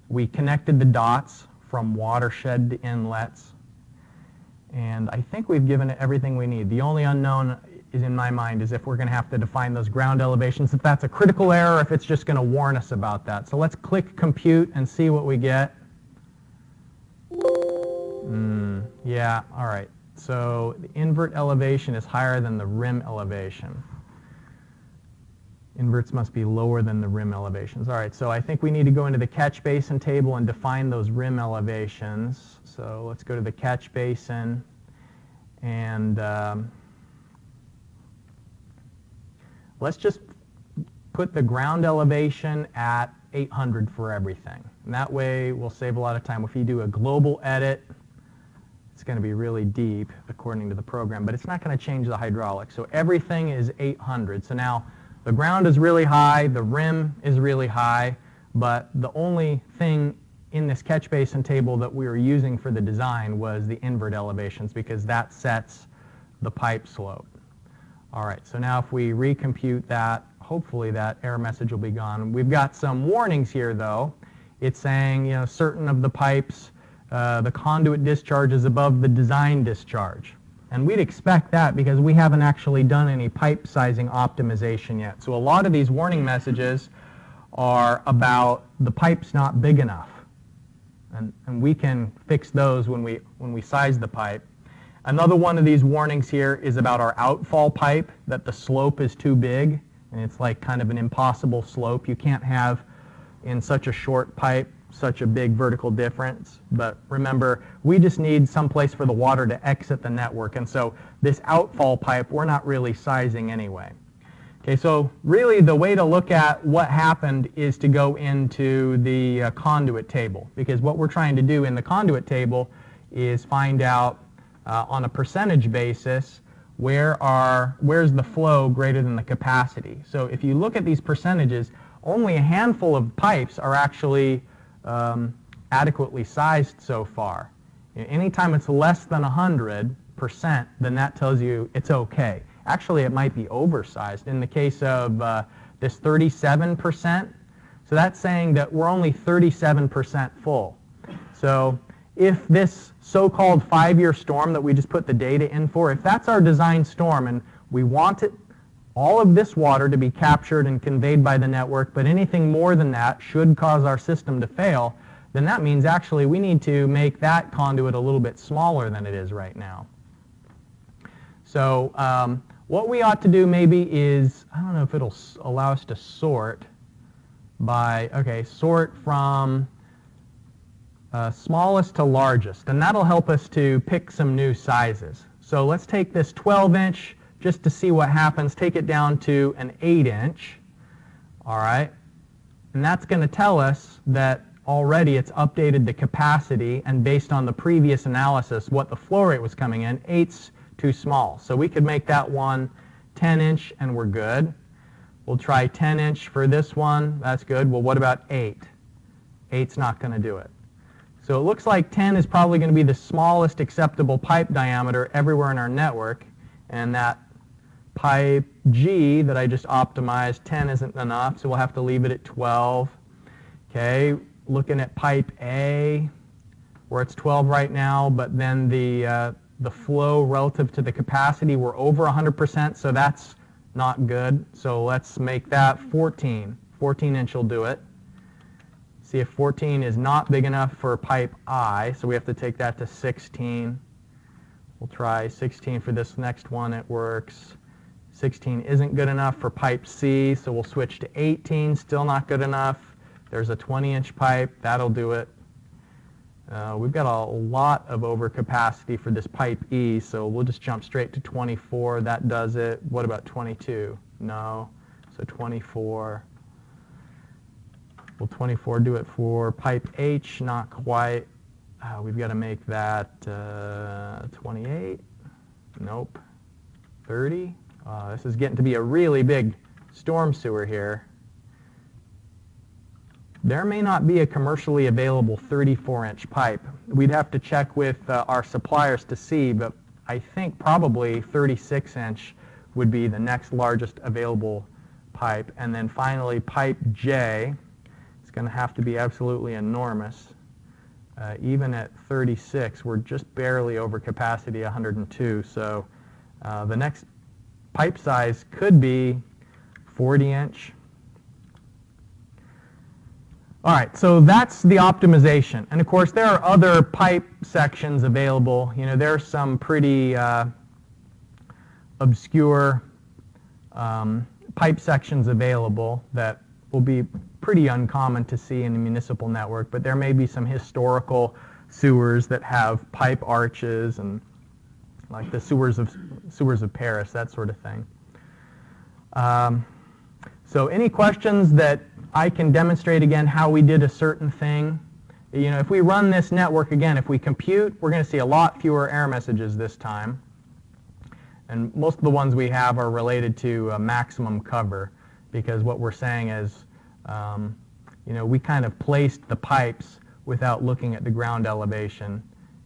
We connected the dots from watershed to inlets, and I think we've given it everything we need. The only unknown is in my mind is if we're going to have to define those ground elevations, if that's a critical error, if it's just going to warn us about that. So let's click compute and see what we get. Yeah, all right. So the invert elevation is higher than the rim elevation. Inverts must be lower than the rim elevations. All right, so I think we need to go into the catch basin table and define those rim elevations. So let's go to the catch basin, and let's just put the ground elevation at 800 for everything. And that way we'll save a lot of time. If you do a global edit, it's going to be really deep according to the program, but it's not going to change the hydraulics. So everything is 800. So now the ground is really high, the rim is really high, but the only thing in this catch basin table that we were using for the design was the invert elevations because that sets the pipe slope. All right, so now if we recompute that, hopefully that error message will be gone. We've got some warnings here though. It's saying, you know, certain of the pipes, the conduit discharge is above the design discharge. And we'd expect that because we haven't actually done any pipe sizing optimization yet. So a lot of these warning messages are about the pipe's not big enough. And we can fix those when we size the pipe. Another one of these warnings here is about our outfall pipe, that the slope is too big. And it's like kind of an impossible slope. You can't have in such a short pipe such a big vertical difference. But remember, we just need some place for the water to exit the network. And so this outfall pipe, we're not really sizing anyway. Okay, so really the way to look at what happened is to go into the conduit table. Because what we're trying to do in the conduit table is find out on a percentage basis where's the flow greater than the capacity. So if you look at these percentages, only a handful of pipes are actually adequately sized so far. Anytime it's less than 100%, then that tells you it's okay. Actually, it might be oversized. In the case of this 37%, so that's saying that we're only 37% full. So if this so-called 5-year storm that we just put the data in for, if that's our design storm and we want it, all of this water to be captured and conveyed by the network, but anything more than that should cause our system to fail, then that means actually we need to make that conduit a little bit smaller than it is right now. So what we ought to do maybe is, I don't know if it'll allow us to sort by, okay, sort from smallest to largest, and that'll help us to pick some new sizes. So let's take this 12-inch just to see what happens, take it down to an 8-inch. All right, and that's going to tell us that already it's updated the capacity, and based on the previous analysis, what the flow rate was coming in, 8's too small. So we could make that one 10-inch and we're good. We'll try 10-inch for this one. That's good. Well, what about 8? 8's not going to do it. So it looks like 10 is probably going to be the smallest acceptable pipe diameter everywhere in our network, and that pipe G that I just optimized, 10 isn't enough, so we'll have to leave it at 12. Okay, looking at pipe A, where it's 12 right now, but then the flow relative to the capacity, we're over 100%, so that's not good. So let's make that 14. 14-inch will do it. See if 14 is not big enough for pipe I, so we have to take that to 16. We'll try 16 for this next one. It works. 16 isn't good enough for pipe C, so we'll switch to 18. Still not good enough. There's a 20-inch pipe. That'll do it. We've got a lot of overcapacity for this pipe E, so we'll just jump straight to 24. That does it. What about 22? No. So 24. Will 24 do it for pipe H? Not quite. We've got to make that 28. Nope. 30. This is getting to be a really big storm sewer here. There may not be a commercially available 34-inch pipe. We'd have to check with our suppliers to see, but I think probably 36-inch would be the next largest available pipe. And then finally, pipe J is going to have to be absolutely enormous. Even at 36, we're just barely over capacity 102. So the next pipe size could be 40-inch. All right, so that's the optimization. And of course, there are other pipe sections available. You know, there are some pretty obscure pipe sections available that will be pretty uncommon to see in the municipal network, but there may be some historical sewers that have pipe arches, and like the sewers of Paris, that sort of thing. So any questions that I can demonstrate again how we did a certain thing? You know, if we run this network again, if we compute, we're going to see a lot fewer error messages this time. And most of the ones we have are related to maximum cover, because what we're saying is, you know, we kind of placed the pipes without looking at the ground elevation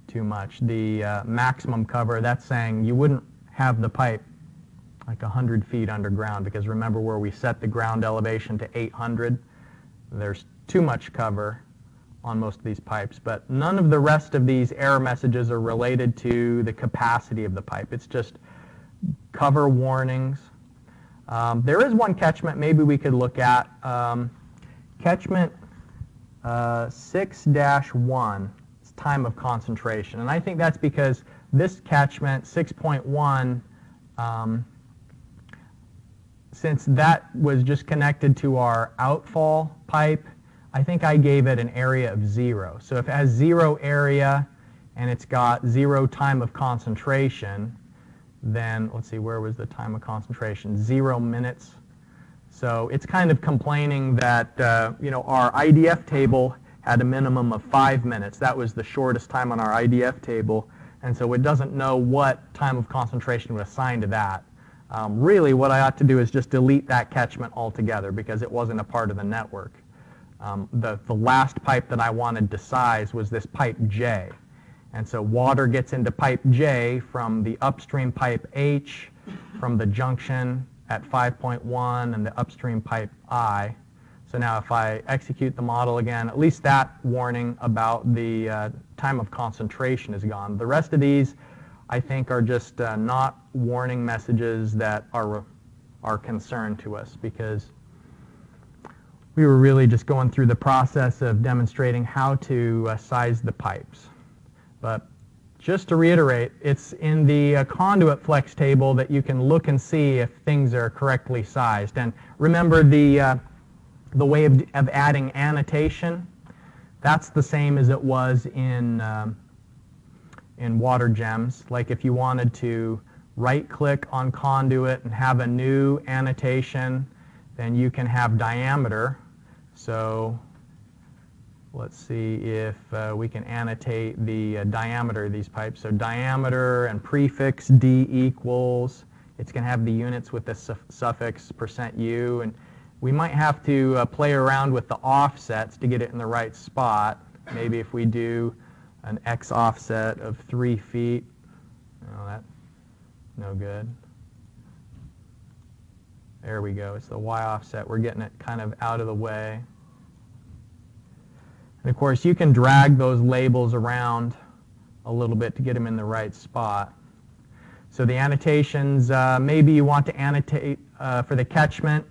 too much. The maximum cover, that's saying you wouldn't have the pipe like 100 feet underground, because remember where we set the ground elevation to 800, there's too much cover on most of these pipes. But none of the rest of these error messages are related to the capacity of the pipe. It's just cover warnings. There is one catchment maybe we could look at. Catchment 6-1 is time of concentration. And I think that's because this catchment, 6.1, since that was just connected to our outfall pipe, I think I gave it an area of 0. So if it has 0 area and it's got 0 time of concentration, then let's see, where was the time of concentration? 0 minutes. So it's kind of complaining that you know, our IDF table had a minimum of 5 minutes. That was the shortest time on our IDF table, and so it doesn't know what time of concentration would assign to that. Really, what I ought to do is just delete that catchment altogether, because it wasn't a part of the network. The last pipe that I wanted to size was this pipe J. And so water gets into pipe J from the upstream pipe H, from the junction at 5.1, and the upstream pipe I. So now if I execute the model again, at least that warning about the time of concentration is gone. The rest of these, I think, are just not warning messages that are concern to us, because we were really just going through the process of demonstrating how to size the pipes. But just to reiterate, it's in the conduit flex table that you can look and see if things are correctly sized. And remember the way of adding annotation, that's the same as it was in water gems. Like if you wanted to right-click on conduit and have a new annotation, then you can have diameter. So let's see if we can annotate the diameter of these pipes. So diameter and prefix D equals. It's going to have the units with the suffix %U. And we might have to play around with the offsets to get it in the right spot. Maybe if we do an X offset of 3 feet. Oh, that's no good. There we go. It's the Y offset. We're getting it kind of out of the way. And of course, you can drag those labels around a little bit to get them in the right spot. So the annotations, maybe you want to annotate for the catchment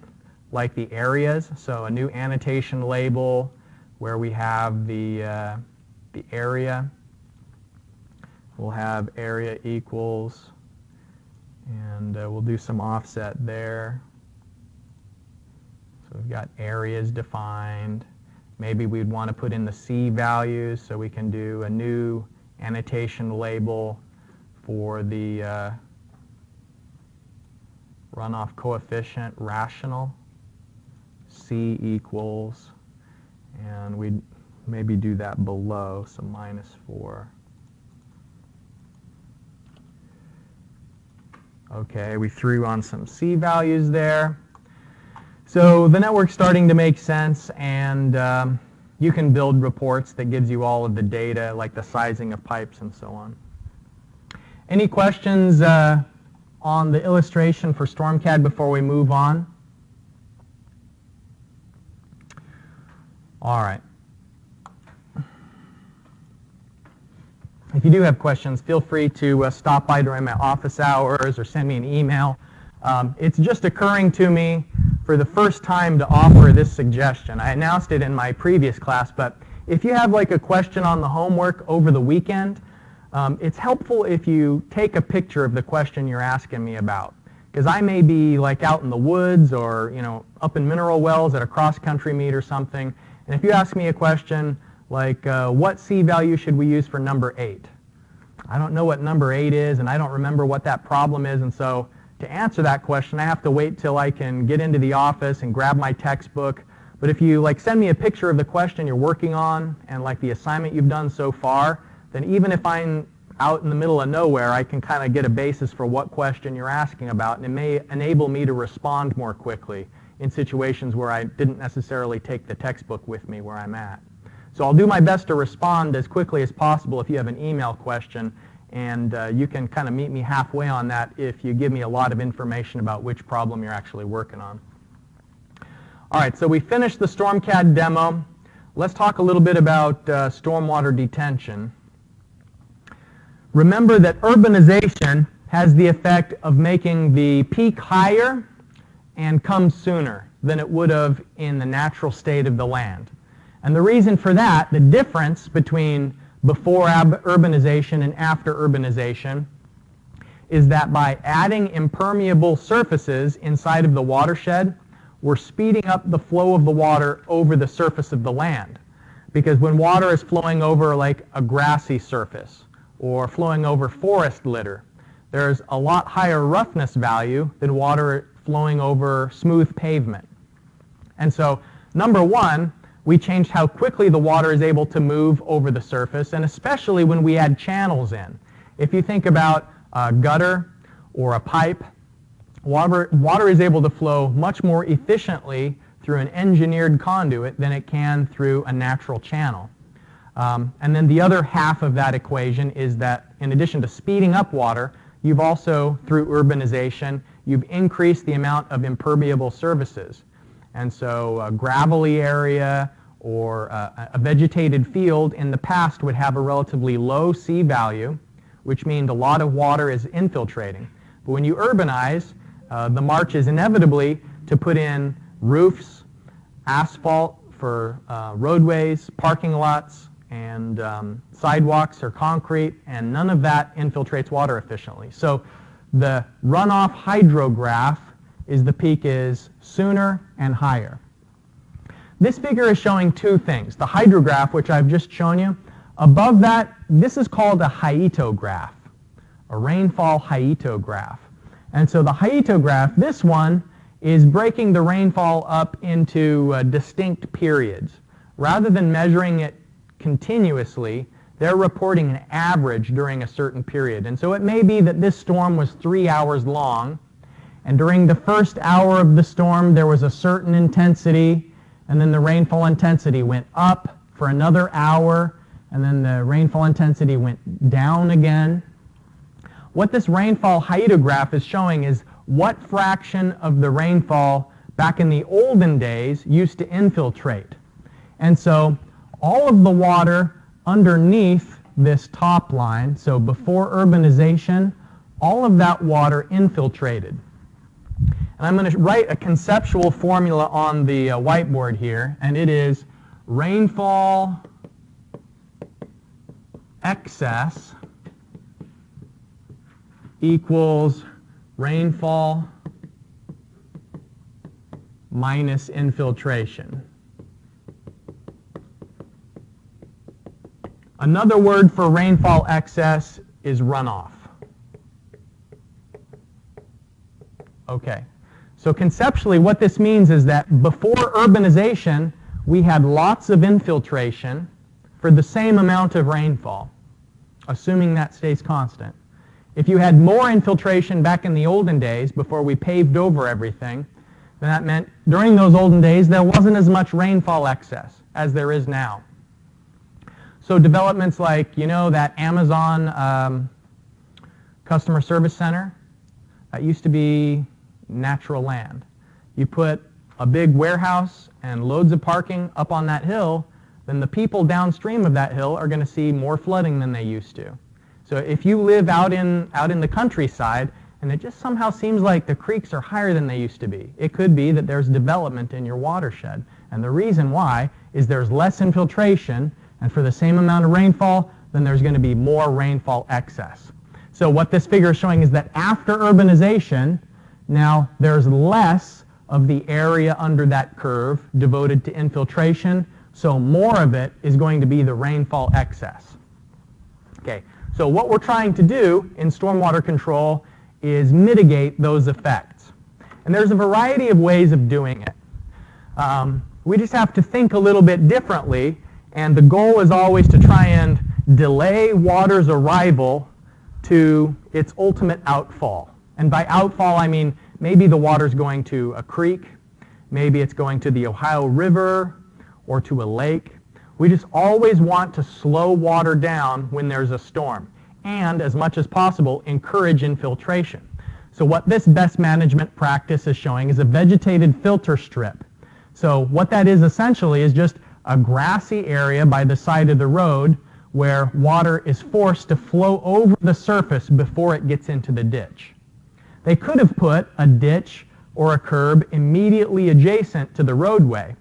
like the areas. So a new annotation label where we have the area. We'll have area equals, and we'll do some offset there. So we've got areas defined. Maybe we'd want to put in the C values, so we can do a new annotation label for the runoff coefficient rational. C equals, and we'd maybe do that below, so -4. Okay, we threw on some C values there. So the network's starting to make sense, and you can build reports that gives you all of the data, like the sizing of pipes and so on. Any questions on the illustration for StormCAD before we move on? All right. If you do have questions, feel free to stop by during my office hours or send me an email. It's just occurring to me for the first time to offer this suggestion. I announced it in my previous class, but if you have like a question on the homework over the weekend, it's helpful if you take a picture of the question you're asking me about. Because I may be like out in the woods or up in mineral wells at a cross-country meet or something, and if you ask me a question like, what C value should we use for number 8? I don't know what number 8 is, and I don't remember what that problem is, and so to answer that question, I have to wait till I can get into the office and grab my textbook. But if you send me a picture of the question you're working on and the assignment you've done so far, then even if I'm out in the middle of nowhere, I can kind of get a basis for what question you're asking about, and it may enable me to respond more quickly in situations where I didn't necessarily take the textbook with me where I'm at. So I'll do my best to respond as quickly as possible if you have an email question, and you can kind of meet me halfway on that if you give me a lot of information about which problem you're actually working on. All right, so we finished the StormCAD demo. Let's talk a little bit about stormwater detention. Remember that urbanization has the effect of making the peak higher and come sooner than it would have in the natural state of the land. And the reason for that, the difference between before urbanization and after urbanization, is that by adding impermeable surfaces inside of the watershed, we're speeding up the flow of the water over the surface of the land. Because when water is flowing over like a grassy surface or flowing over forest litter, there's a lot higher roughness value than water flowing over smooth pavement. And so, number one, we changed how quickly the water is able to move over the surface, and especially when we add channels in. If you think about a gutter or a pipe, water is able to flow much more efficiently through an engineered conduit than it can through a natural channel. And then the other half of that equation is that in addition to speeding up water, you've also, through urbanization, you've increased the amount of impermeable surfaces. And so a gravelly area or a vegetated field in the past would have a relatively low C value, which means a lot of water is infiltrating. But when you urbanize, the march is inevitably to put in roofs, asphalt for roadways, parking lots, and sidewalks or concrete, and none of that infiltrates water efficiently. So the runoff hydrograph is the peak is sooner and higher. This figure is showing two things. The hydrograph, which I've just shown you, above that, this is called a hyetograph. a rainfall hyetograph. And so the hyetograph, this one, is breaking the rainfall up into distinct periods. Rather than measuring it continuously, they're reporting an average during a certain period. And so it may be that this storm was 3 hours long, and during the first hour of the storm there was a certain intensity, and then the rainfall intensity went up for another hour, and then the rainfall intensity went down again. What this rainfall hyetograph is showing is what fraction of the rainfall back in the olden days used to infiltrate. And so all of the water underneath this top line, so before urbanization, all of that water infiltrated. And I'm going to write a conceptual formula on the whiteboard here, and it is rainfall excess equals rainfall minus infiltration. Another word for rainfall excess is runoff. Okay, so conceptually what this means is that before urbanization we had lots of infiltration for the same amount of rainfall, assuming that stays constant. If you had more infiltration back in the olden days before we paved over everything, then that meant during those olden days there wasn't as much rainfall excess as there is now. So developments like, you know, that Amazon customer service center, that used to be natural land. You put a big warehouse and loads of parking up on that hill, then the people downstream of that hill are going to see more flooding than they used to. So if you live out in the countryside and it just somehow seems like the creeks are higher than they used to be, it could be that there's development in your watershed. And the reason why is there's less infiltration, and for the same amount of rainfall, then there's going to be more rainfall excess. So what this figure is showing is that after urbanization, now there's less of the area under that curve devoted to infiltration, so more of it is going to be the rainfall excess. Okay, so what we're trying to do in stormwater control is mitigate those effects. And there's a variety of ways of doing it. We just have to think a little bit differently, and the goal is always to try and delay water's arrival to its ultimate outfall. And by outfall, I mean maybe the water's going to a creek, maybe it's going to the Ohio River or to a lake. We just always want to slow water down when there's a storm, and as much as possible encourage infiltration. So what this best management practice is showing is a vegetated filter strip. So what that is essentially is just a grassy area by the side of the road where water is forced to flow over the surface before it gets into the ditch. They could have put a ditch or a curb immediately adjacent to the roadway,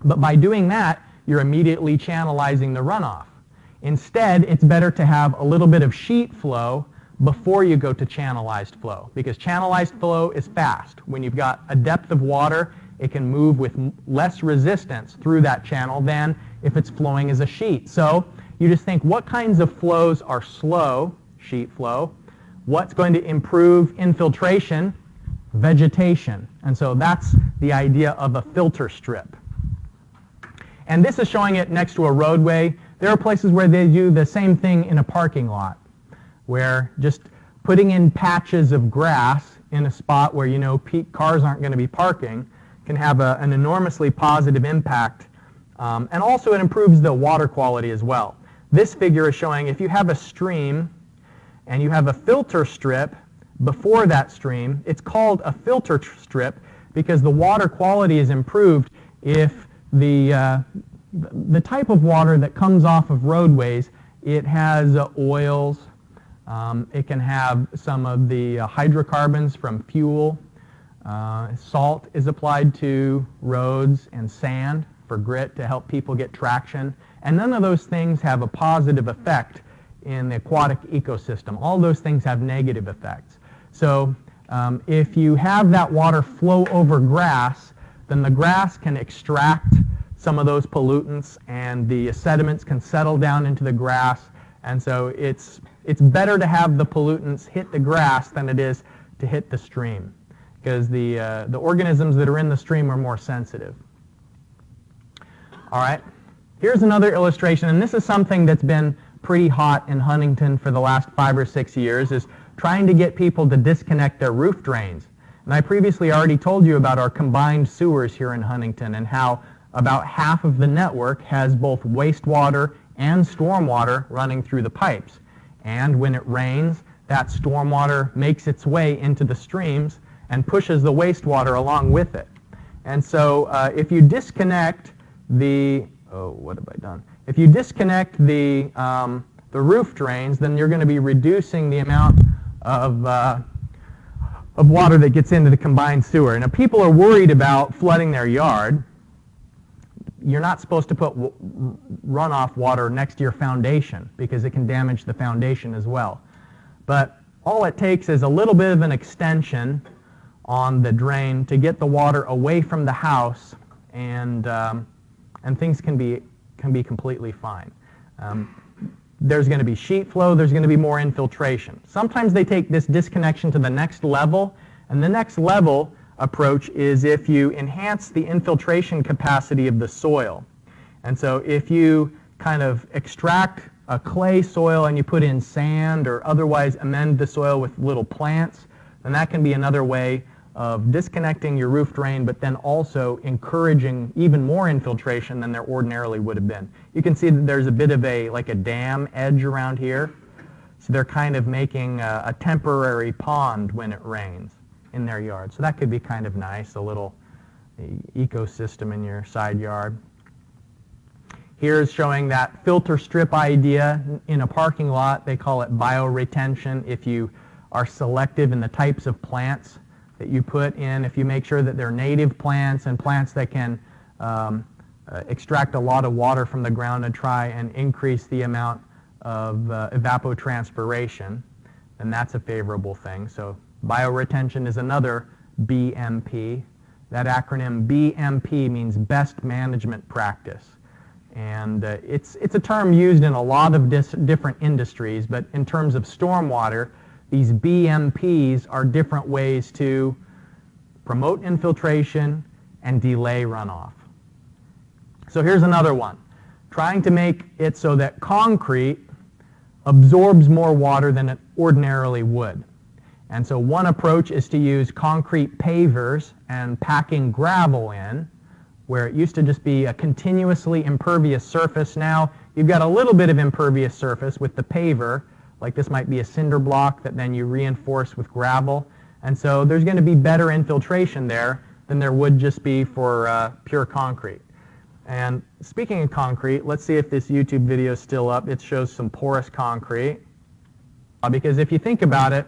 but by doing that, you're immediately channelizing the runoff. Instead, it's better to have a little bit of sheet flow before you go to channelized flow, because channelized flow is fast. When you've got a depth of water, it can move with less resistance through that channel than if it's flowing as a sheet. So you just think, what kinds of flows are slow, sheet flow? What's going to improve infiltration? Vegetation. And so that's the idea of a filter strip. And this is showing it next to a roadway. There are places where they do the same thing in a parking lot, where just putting in patches of grass in a spot where you know cars aren't going to be parking can have an enormously positive impact. And also it improves the water quality as well. This figure is showing if you have a stream and you have a filter strip before that stream, it's called a filter strip because the water quality is improved if the type of water that comes off of roadways, it has oils, it can have some of the hydrocarbons from fuel. Salt is applied to roads and sand for grit to help people get traction. And none of those things have a positive effect in the aquatic ecosystem. All those things have negative effects. So if you have that water flow over grass, then the grass can extract some of those pollutants and the sediments can settle down into the grass And so it's better to have the pollutants hit the grass than it is to hit the stream, because the organisms that are in the stream are more sensitive. All right, here's another illustration, and this is something that's been pretty hot in Huntington for the last 5 or 6 years, is trying to get people to disconnect their roof drains. And I previously already told you about our combined sewers here in Huntington and how about half of the network has both wastewater and stormwater running through the pipes. And when it rains, that stormwater makes its way into the streams and pushes the wastewater along with it. And so if you disconnect the, what have I done? If you disconnect the roof drains, then you're going to be reducing the amount of water that gets into the combined sewer. And if people are worried about flooding their yard, you're not supposed to put runoff water next to your foundation because it can damage the foundation as well. But all it takes is a little bit of an extension on the drain to get the water away from the house, and things can be completely fine. There's going to be sheet flow, there's going to be more infiltration. Sometimes they take this disconnection to the next level, and the next level approach is if you enhance the infiltration capacity of the soil. And so if you kind of extract a clay soil and you put in sand or otherwise amend the soil with little plants, then that can be another way of disconnecting your roof drain, but then also encouraging even more infiltration than there ordinarily would have been. You can see that there's a bit of like a dam edge around here. So they're kind of making a temporary pond when it rains in their yard. So that could be kind of nice, a little ecosystem in your side yard. Here's showing that filter strip idea in a parking lot. They call it bioretention. If you are selective in the types of plants that you put in, if you make sure that they're native plants and plants that can extract a lot of water from the ground and try and increase the amount of evapotranspiration, then that's a favorable thing. So bioretention is another BMP. That acronym BMP means Best Management Practice. And it's a term used in a lot of different industries, but in terms of stormwater, these BMPs are different ways to promote infiltration and delay runoff. So here's another one. Trying to make it so that concrete absorbs more water than it ordinarily would. And so one approach is to use concrete pavers and packing gravel in, where it used to just be a continuously impervious surface. Now you've got a little bit of impervious surface with the paver, like this might be a cinder block that then you reinforce with gravel. And so there's going to be better infiltration there than there would just be for pure concrete. And speaking of concrete, let's see if this YouTube video is still up. It shows some porous concrete. Because if you think about it,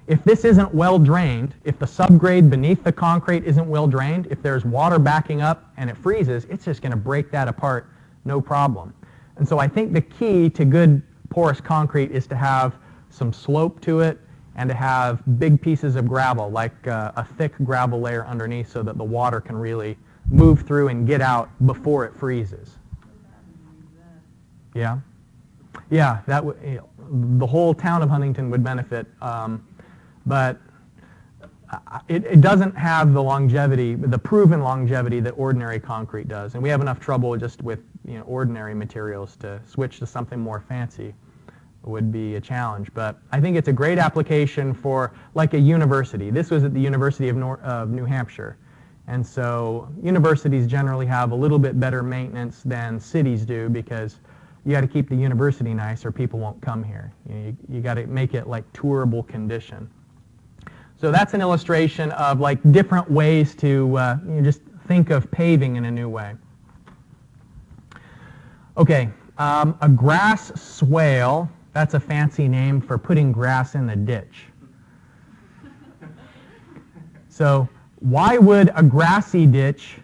if this isn't well drained, if the subgrade beneath the concrete isn't well drained, if there's water backing up and it freezes, it's just going to break that apart, no problem. And so I think the key to good porous concrete is to have some slope to it and to have big pieces of gravel, like a thick gravel layer underneath, so that the water can really move through and get out before it freezes. Yeah? Yeah, that would, the whole town of Huntington would benefit. But it doesn't have the longevity, the proven longevity that ordinary concrete does. And we have enough trouble just with ordinary materials. To switch to something more fancy would be a challenge. But I think it's a great application for like a university. This was at the University of New Hampshire. And so universities generally have a little bit better maintenance than cities do, because you got to keep the university nice or people won't come here. You got to make it like tourable condition. So that's an illustration of like different ways to just think of paving in a new way. Okay, a grass swale, that's a fancy name for putting grass in the ditch. So why would a grassy ditch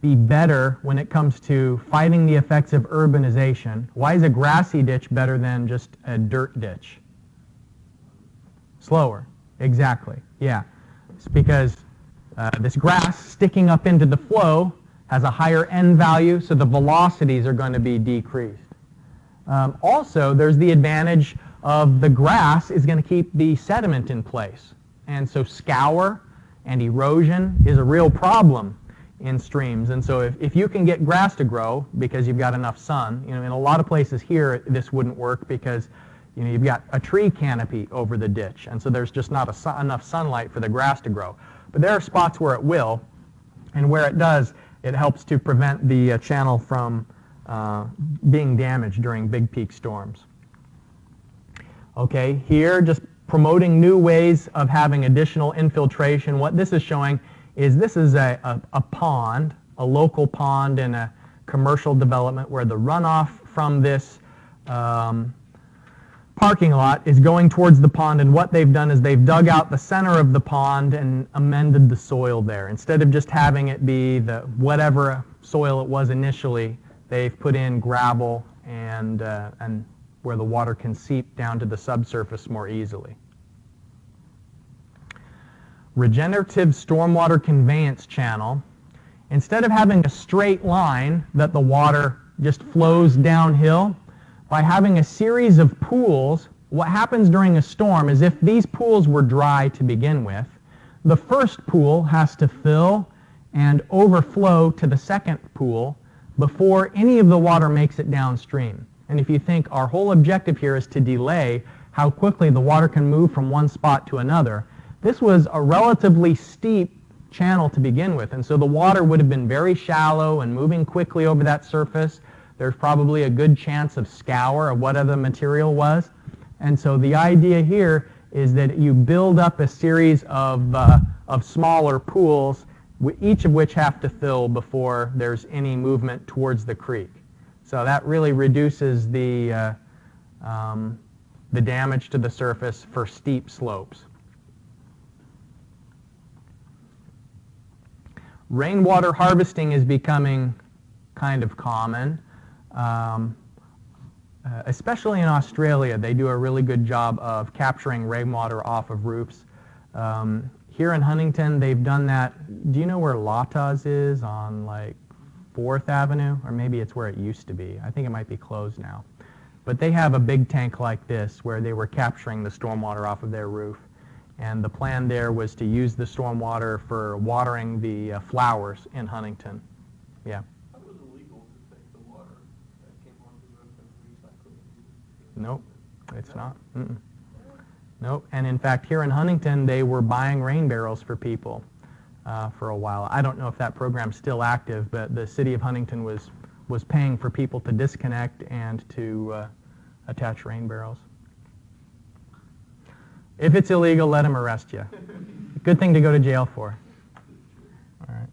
be better when it comes to fighting the effects of urbanization? Why is a grassy ditch better than just a dirt ditch? Slower. Exactly, yeah. It's because this grass sticking up into the flow has a higher end value, so the velocities are going to be decreased. Also, there's the advantage of the grass is going to keep the sediment in place. And so scour and erosion is a real problem in streams. And so if you can get grass to grow because you've got enough sun, in a lot of places here this wouldn't work because you've got a tree canopy over the ditch, and so there's just not enough sunlight for the grass to grow. But there are spots where it will, and where it does, it helps to prevent the channel from being damaged during big peak storms. Okay, here just promoting new ways of having additional infiltration. What this is showing is this is a pond, a local pond in a commercial development where the runoff from this parking lot is going towards the pond, and what they've done is they've dug out the center of the pond and amended the soil there. Instead of just having it be the whatever soil it was initially, they've put in gravel and where the water can seep down to the subsurface more easily. Regenerative stormwater conveyance channel. Instead of having a straight line that the water just flows downhill, by having a series of pools, what happens during a storm is if these pools were dry to begin with, the first pool has to fill and overflow to the second pool before any of the water makes it downstream. And if you think our whole objective here is to delay how quickly the water can move from one spot to another, this was a relatively steep channel to begin with, and so the water would have been very shallow and moving quickly over that surface. There's probably a good chance of scour of whatever the material was. And so the idea here is that you build up a series of smaller pools, each of which have to fill before there's any movement towards the creek. So that really reduces the damage to the surface for steep slopes. Rainwater harvesting is becoming kind of common. Especially in Australia, they do a really good job of capturing rainwater off of roofs. Here in Huntington, they've done that. Do you know where Latas is on like 4th Avenue? Or maybe it's where it used to be. I think it might be closed now. But they have a big tank like this where they were capturing the stormwater off of their roof. And the plan there was to use the stormwater for watering the flowers in Huntington. Yeah. Nope, it's not. Nope. And in fact, here in Huntington, they were buying rain barrels for people for a while. I don't know if that program's still active, but the city of Huntington was paying for people to disconnect and to attach rain barrels. If it's illegal, let them arrest you. Good thing to go to jail for. All right.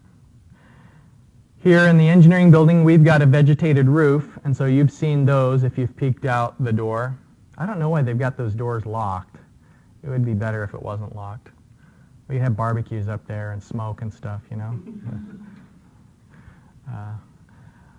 Here in the engineering building, we've got a vegetated roof, and so you've seen those if you've peeked out the door. I don't know why they've got those doors locked. It would be better if it wasn't locked. We have barbecues up there and smoke and stuff,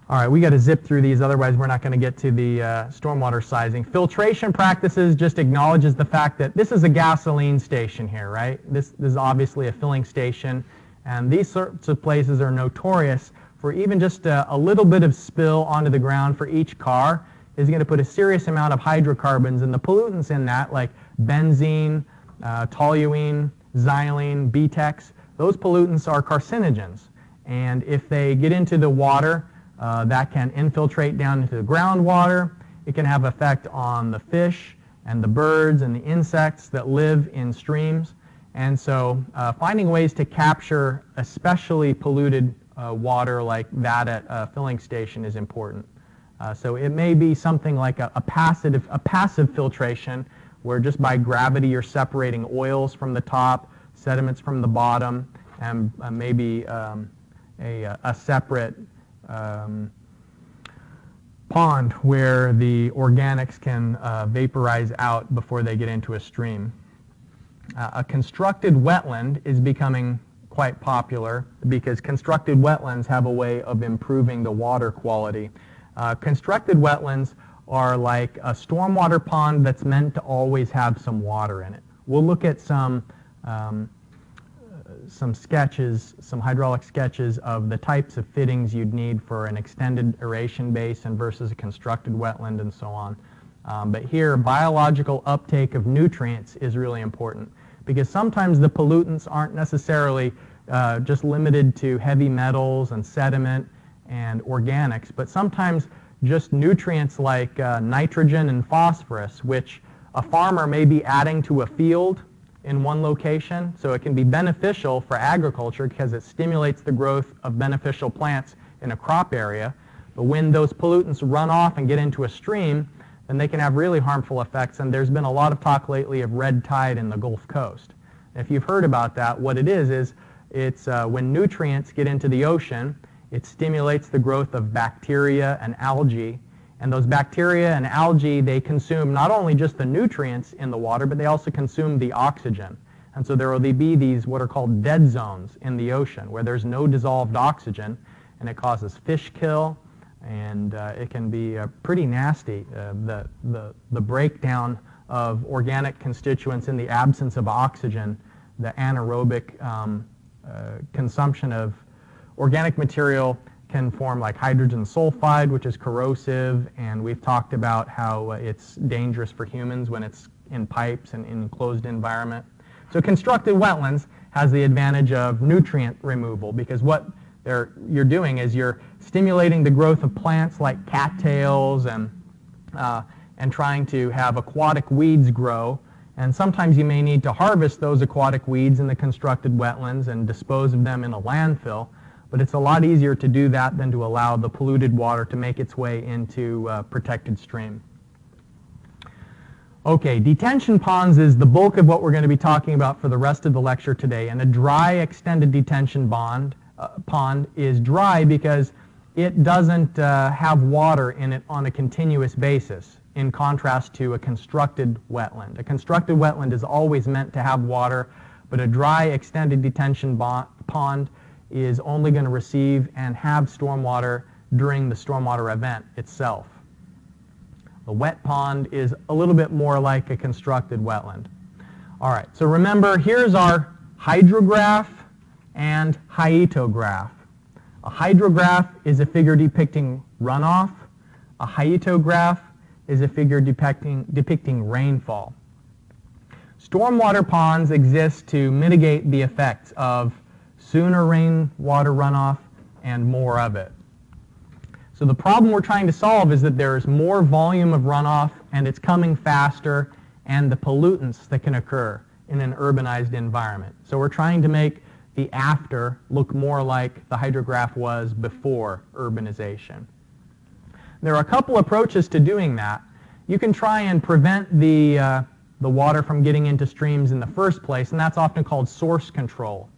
All right, we got to zip through these, otherwise we're not going to get to the stormwater sizing. Filtration practices just acknowledges the fact that this is a gasoline station here, right? This is obviously a filling station, and these sorts of places are notorious for even just a little bit of spill onto the ground for each car is going to put a serious amount of hydrocarbons, and the pollutants in that, like benzene, toluene, xylene, BTEX, those pollutants are carcinogens. And if they get into the water, that can infiltrate down into the groundwater. It can have effect on the fish and the birds and the insects that live in streams. And so finding ways to capture especially polluted water like that at a filling station is important. So it may be something like a passive filtration where just by gravity you're separating oils from the top, sediments from the bottom, and maybe a separate pond where the organics can vaporize out before they get into a stream. A constructed wetland is becoming quite popular because constructed wetlands have a way of improving the water quality. Constructed wetlands are like a stormwater pond that's meant to always have some water in it. We'll look at some some sketches, some hydraulic sketches of the types of fittings you'd need for an extended aeration basin versus a constructed wetland and so on. But here, biological uptake of nutrients is really important because sometimes the pollutants aren't necessarily just limited to heavy metals and sediment and organics, but sometimes just nutrients like nitrogen and phosphorus, which a farmer may be adding to a field in one location. So it can be beneficial for agriculture because it stimulates the growth of beneficial plants in a crop area. But when those pollutants run off and get into a stream, then they can have really harmful effects. And there's been a lot of talk lately of red tide in the Gulf Coast. If you've heard about that, what it is it's when nutrients get into the ocean, it stimulates the growth of bacteria and algae. And those bacteria and algae, they consume not only just the nutrients in the water, but they also consume the oxygen. And so there will be these what are called dead zones in the ocean where there's no dissolved oxygen, and it causes fish kill, and it can be pretty nasty, the breakdown of organic constituents in the absence of oxygen, the anaerobic consumption of organic material can form like hydrogen sulfide, which is corrosive, and we've talked about how it's dangerous for humans when it's in pipes and in enclosed environment. So constructed wetlands has the advantage of nutrient removal because what you're doing is you're stimulating the growth of plants like cattails and trying to have aquatic weeds grow. And sometimes you may need to harvest those aquatic weeds in the constructed wetlands and dispose of them in a landfill. But it's a lot easier to do that than to allow the polluted water to make its way into a protected stream. Okay, detention ponds is the bulk of what we're going to be talking about for the rest of the lecture today. And a dry extended detention pond is dry because it doesn't have water in it on a continuous basis, in contrast to a constructed wetland. A constructed wetland is always meant to have water, but a dry extended detention pond is only going to receive and have stormwater during the stormwater event itself. The wet pond is a little bit more like a constructed wetland. All right, so remember, here's our hydrograph and hyetograph. A hydrograph is a figure depicting runoff. A hyetograph is a figure depicting rainfall. Stormwater ponds exist to mitigate the effects of sooner rainwater runoff and more of it. So the problem we're trying to solve is that there's more volume of runoff and it's coming faster, and the pollutants that can occur in an urbanized environment. So we're trying to make the after look more like the hydrograph was before urbanization. There are a couple approaches to doing that. You can try and prevent the water from getting into streams in the first place, and that's often called source control.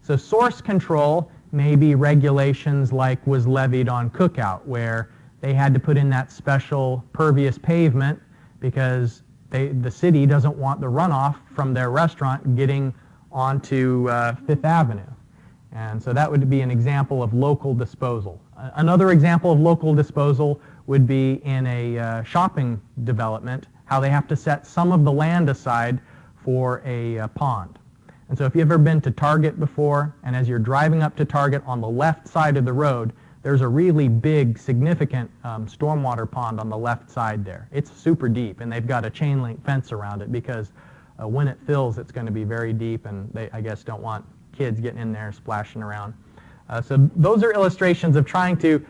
So source control may be regulations like was levied on Cookout, where they had to put in that special pervious pavement because the city doesn't want the runoff from their restaurant getting onto Fifth Avenue. And so that would be an example of local disposal. Another example of local disposal would be in a shopping development, how they have to set some of the land aside for a pond. And so if you've ever been to Target before, and as you're driving up to Target on the left side of the road, there's a really big, significant stormwater pond on the left side there. It's super deep, and they've got a chain link fence around it because when it fills, it's going to be very deep, and they, I guess, don't want kids getting in there splashing around. So those are illustrations of trying to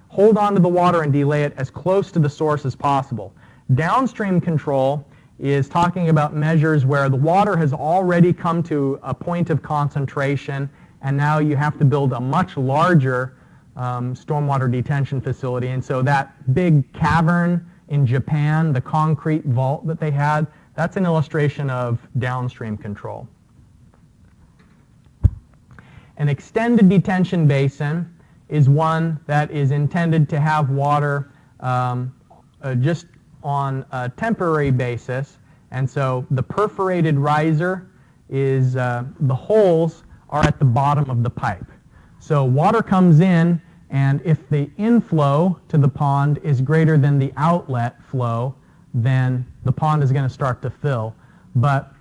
hold on to the water and delay it as close to the source as possible. Downstream control is talking about measures where the water has already come to a point of concentration, and now you have to build a much larger stormwater detention facility. And so that big cavern in Japan, the concrete vault that they had, that's an illustration of downstream control. An extended detention basin is one that is intended to have water just on a temporary basis. And so the perforated riser is, the holes are at the bottom of the pipe. So water comes in, and if the inflow to the pond is greater than the outlet flow, then the pond is going to start to fill. But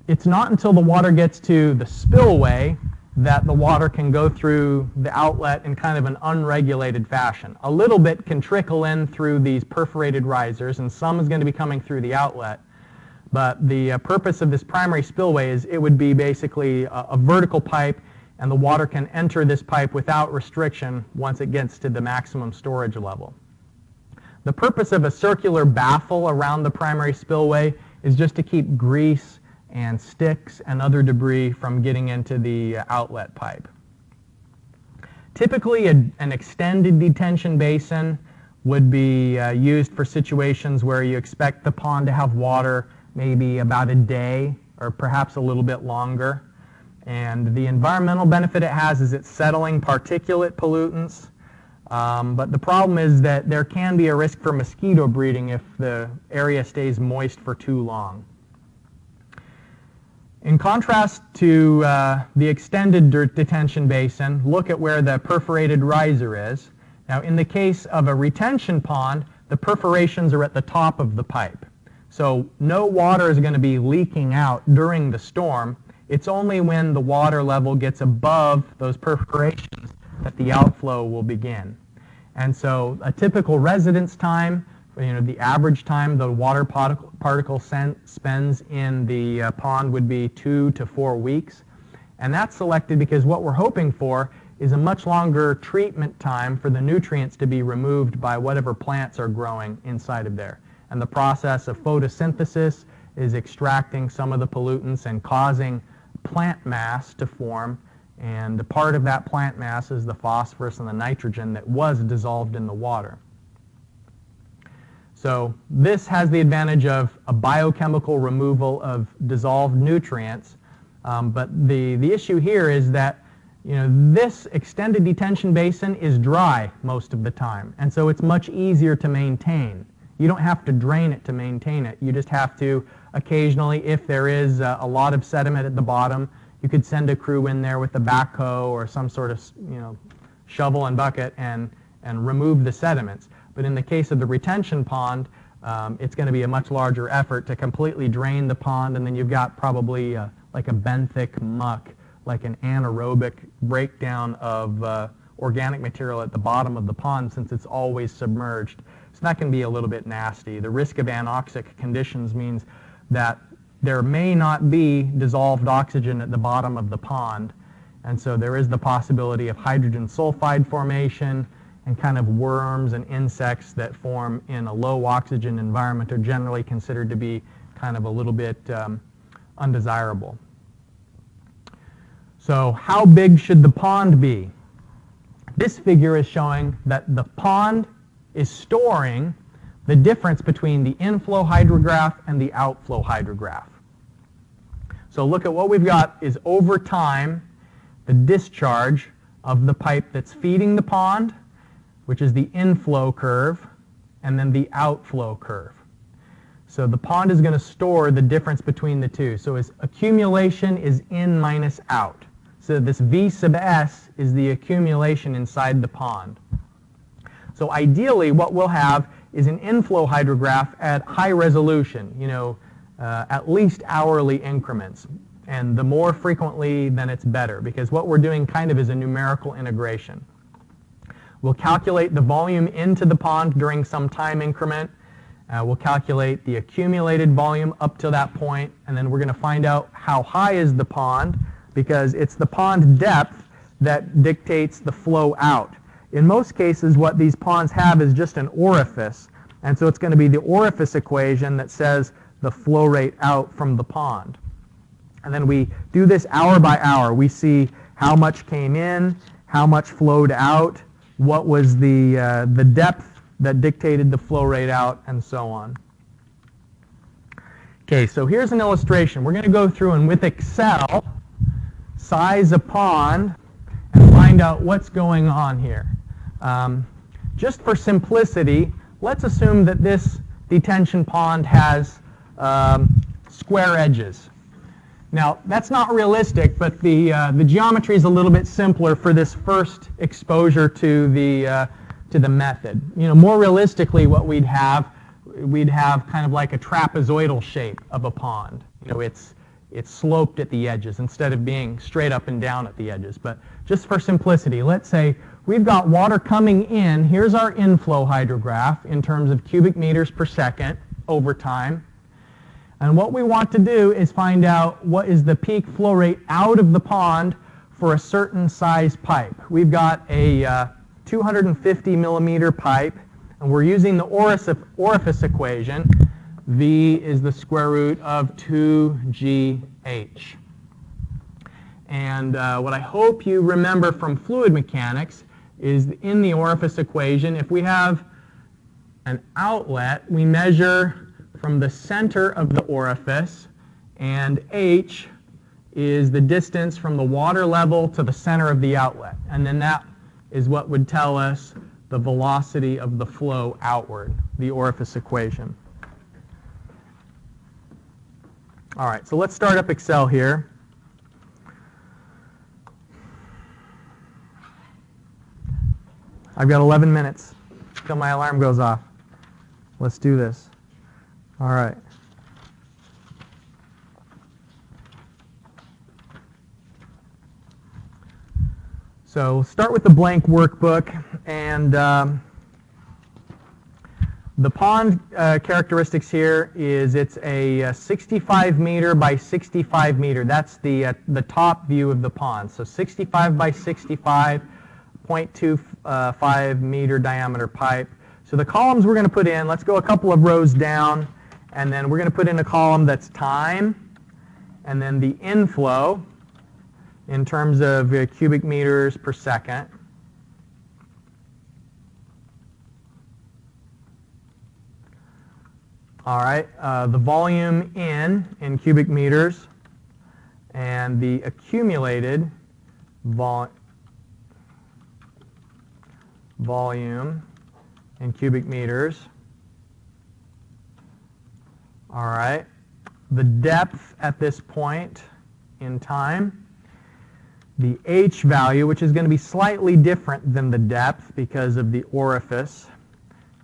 it's not until the water gets to the spillway that the water can go through the outlet in kind of an unregulated fashion. A little bit can trickle in through these perforated risers, and some is going to be coming through the outlet. But the purpose of this primary spillway is it would be basically a vertical pipe, and the water can enter this pipe without restriction once it gets to the maximum storage level. The purpose of a circular baffle around the primary spillway is just to keep grease and sticks and other debris from getting into the outlet pipe. Typically, an extended detention basin would be used for situations where you expect the pond to have water maybe about a day or perhaps a little bit longer. And the environmental benefit it has is it's settling particulate pollutants. But the problem is that there can be a risk for mosquito breeding if the area stays moist for too long. In contrast to the extended detention basin, look at where the perforated riser is. Now, in the case of a retention pond, the perforations are at the top of the pipe. So no water is going to be leaking out during the storm. It's only when the water level gets above those perforations that the outflow will begin. And so a typical residence time, the average time the water particle spends in the pond would be 2 to 4 weeks. And that's selected because what we're hoping for is a much longer treatment time for the nutrients to be removed by whatever plants are growing inside of there. And the process of photosynthesis is extracting some of the pollutants and causing plant mass to form. And a part of that plant mass is the phosphorus and the nitrogen that was dissolved in the water. So this has the advantage of a biochemical removal of dissolved nutrients. But the issue here is that this extended detention basin is dry most of the time. And so it's much easier to maintain. You don't have to drain it to maintain it. You just have to occasionally, if there is a lot of sediment at the bottom, you could send a crew in there with a backhoe or some sort of shovel and bucket and remove the sediments. But in the case of the retention pond, it's going to be a much larger effort to completely drain the pond, and then you've got probably like a benthic muck, like an anaerobic breakdown of organic material at the bottom of the pond since it's always submerged. So that can be a little bit nasty. The risk of anoxic conditions means that there may not be dissolved oxygen at the bottom of the pond, and so there is the possibility of hydrogen sulfide formation, and kind of worms and insects that form in a low oxygen environment are generally considered to be kind of a little bit undesirable. So how big should the pond be? This figure is showing that the pond is storing the difference between the inflow hydrograph and the outflow hydrograph. So look at what we've got is over time the discharge of the pipe that's feeding the pond, which is the inflow curve, and then the outflow curve. So the pond is going to store the difference between the two. So its accumulation is in minus out. So this V sub S is the accumulation inside the pond. So ideally what we'll have is an inflow hydrograph at high resolution, at least hourly increments. And the more frequently, then it's better, because what we're doing kind of is a numerical integration. We'll calculate the volume into the pond during some time increment. We'll calculate the accumulated volume up to that point, and then we're going to find out how high is the pond, because it's the pond depth that dictates the flow out. In most cases, what these ponds have is just an orifice, and so it's going to be the orifice equation that says the flow rate out from the pond. And then we do this hour by hour. We see how much came in, how much flowed out, what was the depth that dictated the flow rate out, and so on. Okay, so here's an illustration. We're going to go through and with Excel size a pond and find out what's going on here. Just for simplicity, let's assume that this detention pond has square edges. Now, that's not realistic, but the geometry is a little bit simpler for this first exposure to the method. More realistically, what we'd have kind of like a trapezoidal shape of a pond. it's sloped at the edges instead of being straight up and down at the edges. But just for simplicity, let's say we've got water coming in. Here's our inflow hydrograph in terms of cubic meters per second over time. And what we want to do is find out what is the peak flow rate out of the pond for a certain size pipe. We've got a 250 millimeter pipe, and we're using the orifice equation. V is the square root of 2GH. And what I hope you remember from fluid mechanics is in the orifice equation, if we have an outlet, we measure from the center of the orifice, and H is the distance from the water level to the center of the outlet. And then that is what would tell us the velocity of the flow outward, the orifice equation. All right, so let's start up Excel here. I've got 11 minutes till my alarm goes off. Let's do this. All right. So we'll start with the blank workbook, and the pond characteristics here is it's a 65 meter by 65 meter. That's the top view of the pond. So 65 by 65, 0.25 meter diameter pipe. So the columns we're going to put in, let's go a couple of rows down, and then we're going to put in a column that's time, and then the inflow in terms of cubic meters per second. All right, the volume in cubic meters, and the accumulated volume in cubic meters. All right, the depth at this point in time, the H value, which is going to be slightly different than the depth because of the orifice,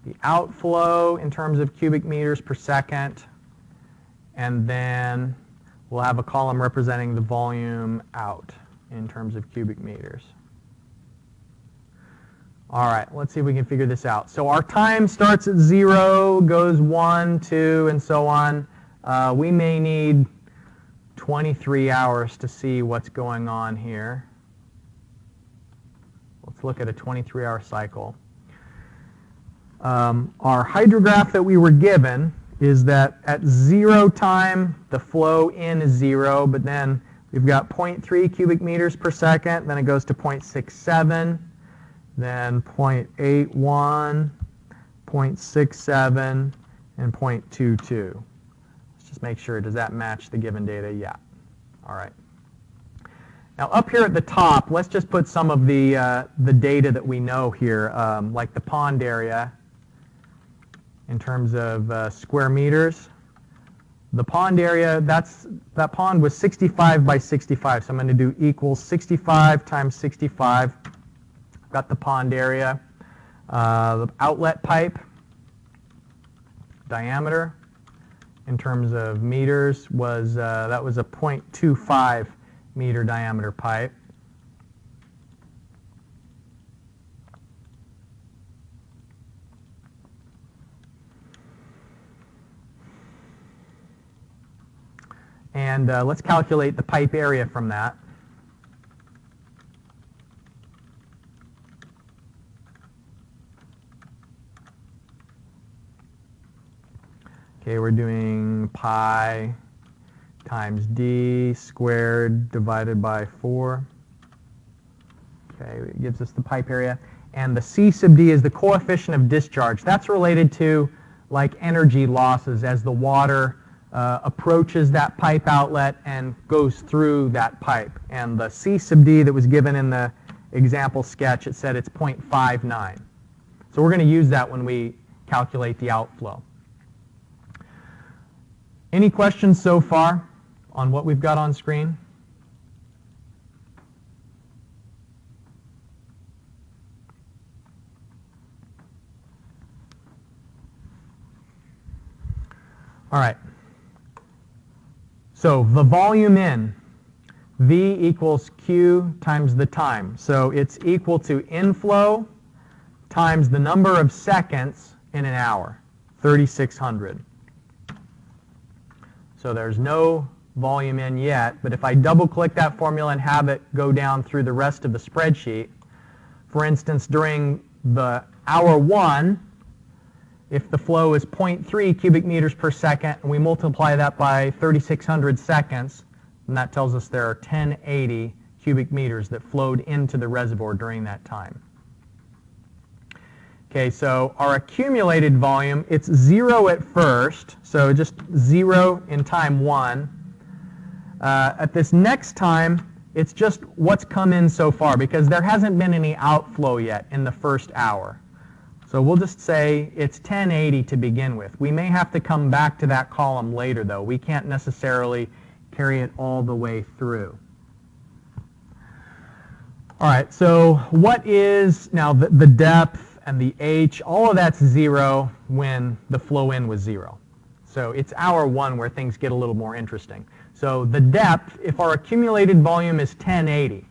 the outflow in terms of cubic meters per second, and then we'll have a column representing the volume out in terms of cubic meters. All right, let's see if we can figure this out. So our time starts at 0, goes 1, 2, and so on. We may need 23 hours to see what's going on here. Let's look at a 23-hour cycle. Our hydrograph that we were given is that at 0 time, the flow in is 0, but then we've got 0.3 cubic meters per second, then it goes to 0.67, then 0.81, 0.67, and 0.22. Let's just make sure, does that match the given data? Yeah. All right. Now up here at the top, let's just put some of the data that we know here, like the pond area in terms of square meters. The pond area, that pond was 65 by 65, so I'm going to do equals 65 times 65. Got the pond area. The outlet pipe diameter in terms of meters was, that was a 0.25 meter diameter pipe. And let's calculate the pipe area from that. Okay, we're doing pi times d squared divided by 4. Okay, it gives us the pipe area. And the C sub d is the coefficient of discharge. That's related to like energy losses as the water approaches that pipe outlet and goes through that pipe. And the C sub d that was given in the example sketch, it said it's 0.59. So we're going to use that when we calculate the outflow. Any questions so far on what we've got on screen? All right. So the volume in, V equals Q times the time. So it's equal to inflow times the number of seconds in an hour, 3,600. So there's no volume in yet, but if I double-click that formula and have it go down through the rest of the spreadsheet, for instance, during the hour 1, if the flow is 0.3 cubic meters per second, and we multiply that by 3,600 seconds, and that tells us there are 1080 cubic meters that flowed into the reservoir during that time. Okay, so our accumulated volume, it's 0 at first, so just 0 in time 1. At this next time, it's just what's come in so far, because there hasn't been any outflow yet in the first hour. So we'll just say it's 1080 to begin with. We may have to come back to that column later, though. We can't necessarily carry it all the way through. All right, so what is now the depth and the H? All of that's 0 when the flow in was 0. So it's hour 1 where things get a little more interesting. So the depth, if our accumulated volume is 1080,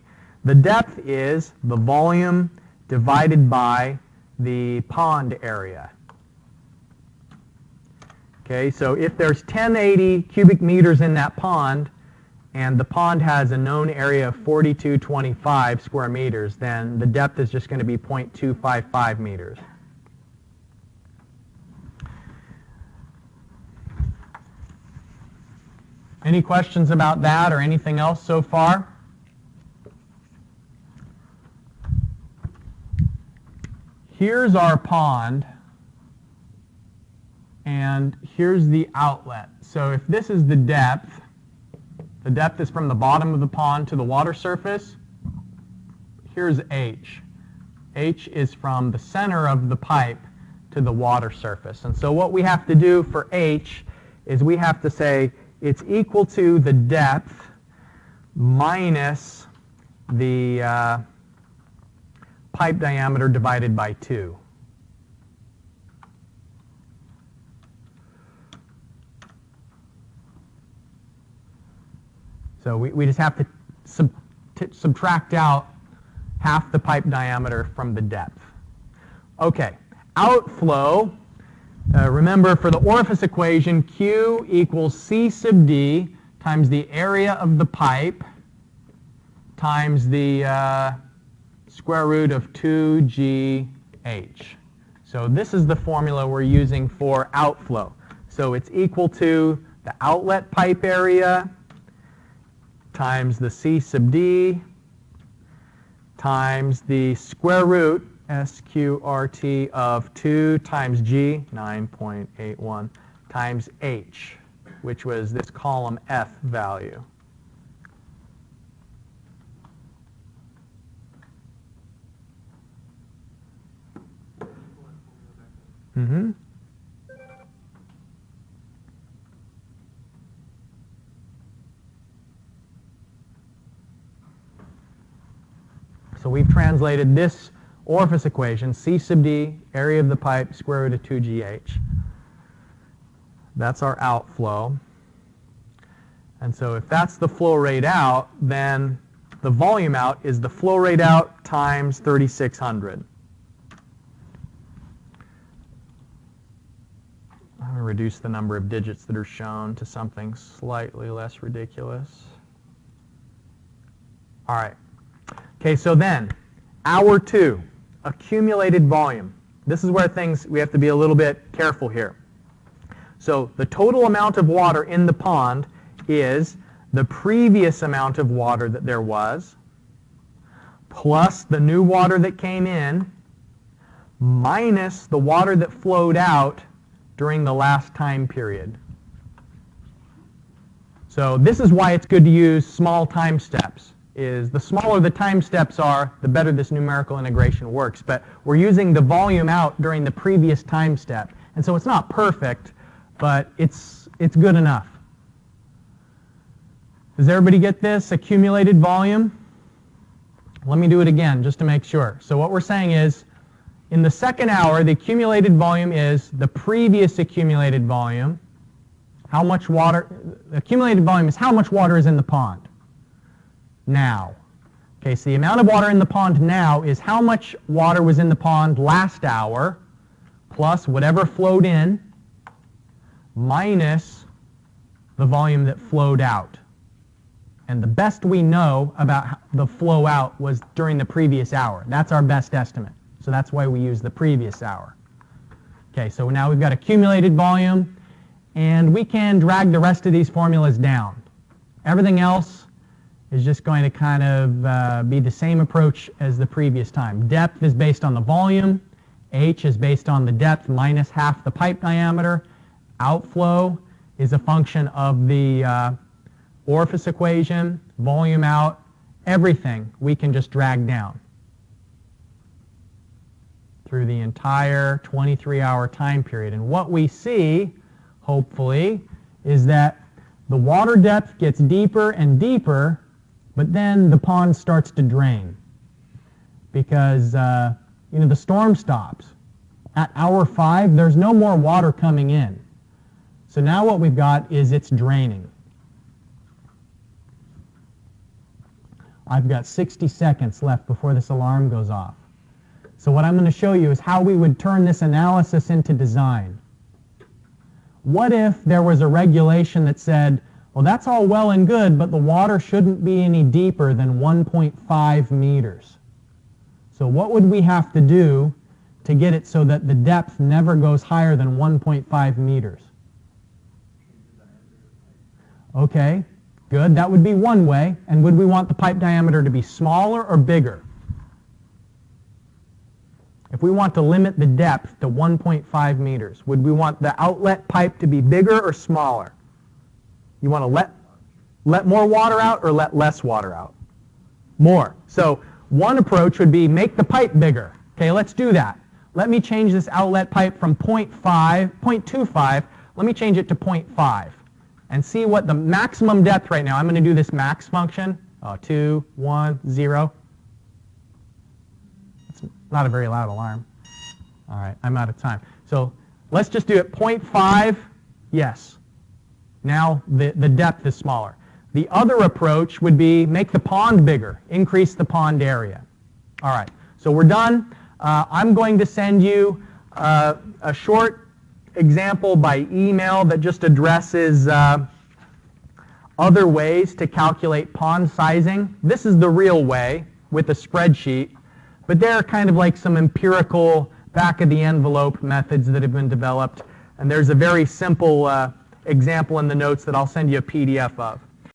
the depth is the volume divided by the pond area. Okay, so if there's 1080 cubic meters in that pond, and the pond has a known area of 4225 square meters, then the depth is just going to be 0.255 meters. Any questions about that or anything else so far? Here's our pond, and here's the outlet. So if this is the depth is from the bottom of the pond to the water surface. Here's H. H is from the center of the pipe to the water surface. And so what we have to do for H is we have to say it's equal to the depth minus the pipe diameter divided by 2. So we just have to subtract out half the pipe diameter from the depth. Okay, outflow. Remember, for the orifice equation, Q equals C sub D times the area of the pipe times the square root of 2GH. So this is the formula we're using for outflow. So it's equal to the outlet pipe area times the C sub D times the square root, SQRT, of 2 times G, 9.81, times H, which was this column F value. Mm-hmm. So we've translated this orifice equation, C sub D, area of the pipe, square root of 2GH. That's our outflow. And so if that's the flow rate out, then the volume out is the flow rate out times 3,600. I'm going to reduce the number of digits that are shown to something slightly less ridiculous. All right. Okay, so then, hour 2, accumulated volume. This is where we have to be a little bit careful here. So the total amount of water in the pond is the previous amount of water that there was, plus the new water that came in, minus the water that flowed out during the last time period. So this is why it's good to use small time steps. Is the smaller the time steps are, the better this numerical integration works. But we're using the volume out during the previous time step. And so it's not perfect, but it's good enough. Does everybody get this? Accumulated volume? Let me do it again just to make sure. So what we're saying is, in the second hour, the accumulated volume is the previous accumulated volume How much water, accumulated volume is how much water is in the pond now. Okay, so the amount of water in the pond now is how much water was in the pond last hour plus whatever flowed in minus the volume that flowed out. And the best we know about the flow out was during the previous hour. That's our best estimate. So that's why we use the previous hour. Okay, so now we've got accumulated volume, and we can drag the rest of these formulas down. Everything else is just going to kind of be the same approach as the previous time. Depth is based on the volume. H is based on the depth minus half the pipe diameter. Outflow is a function of the orifice equation, volume out, everything we can just drag down through the entire 23-hour time period. And what we see, hopefully, is that the water depth gets deeper and deeper, but then the pond starts to drain because the storm stops. At hour 5, there's no more water coming in. So now what we've got is it's draining. I've got 60 seconds left before this alarm goes off. So what I'm going to show you is how we would turn this analysis into design. What if there was a regulation that said, well, that's all well and good, but the water shouldn't be any deeper than 1.5 meters. So what would we have to do to get it so that the depth never goes higher than 1.5 meters? Okay, good. That would be one way. And would we want the pipe diameter to be smaller or bigger? If we want to limit the depth to 1.5 meters, would we want the outlet pipe to be bigger or smaller? You want to let more water out or let less water out? More. So one approach would be make the pipe bigger. Okay, let's do that. Let me change this outlet pipe from 0.25, let me change it to 0.5 and see what the maximum depth right now. I'm going to do this max function. 2, 1, 0. It's not a very loud alarm. All right, I'm out of time. So let's just do it 0.5, yes. Now the depth is smaller. The other approach would be make the pond bigger, increase the pond area. All right, so we're done. I'm going to send you a short example by email that just addresses other ways to calculate pond sizing. This is the real way with a spreadsheet, but there are kind of like some empirical back-of-the-envelope methods that have been developed, and there's a very simple example in the notes that I'll send you a PDF of.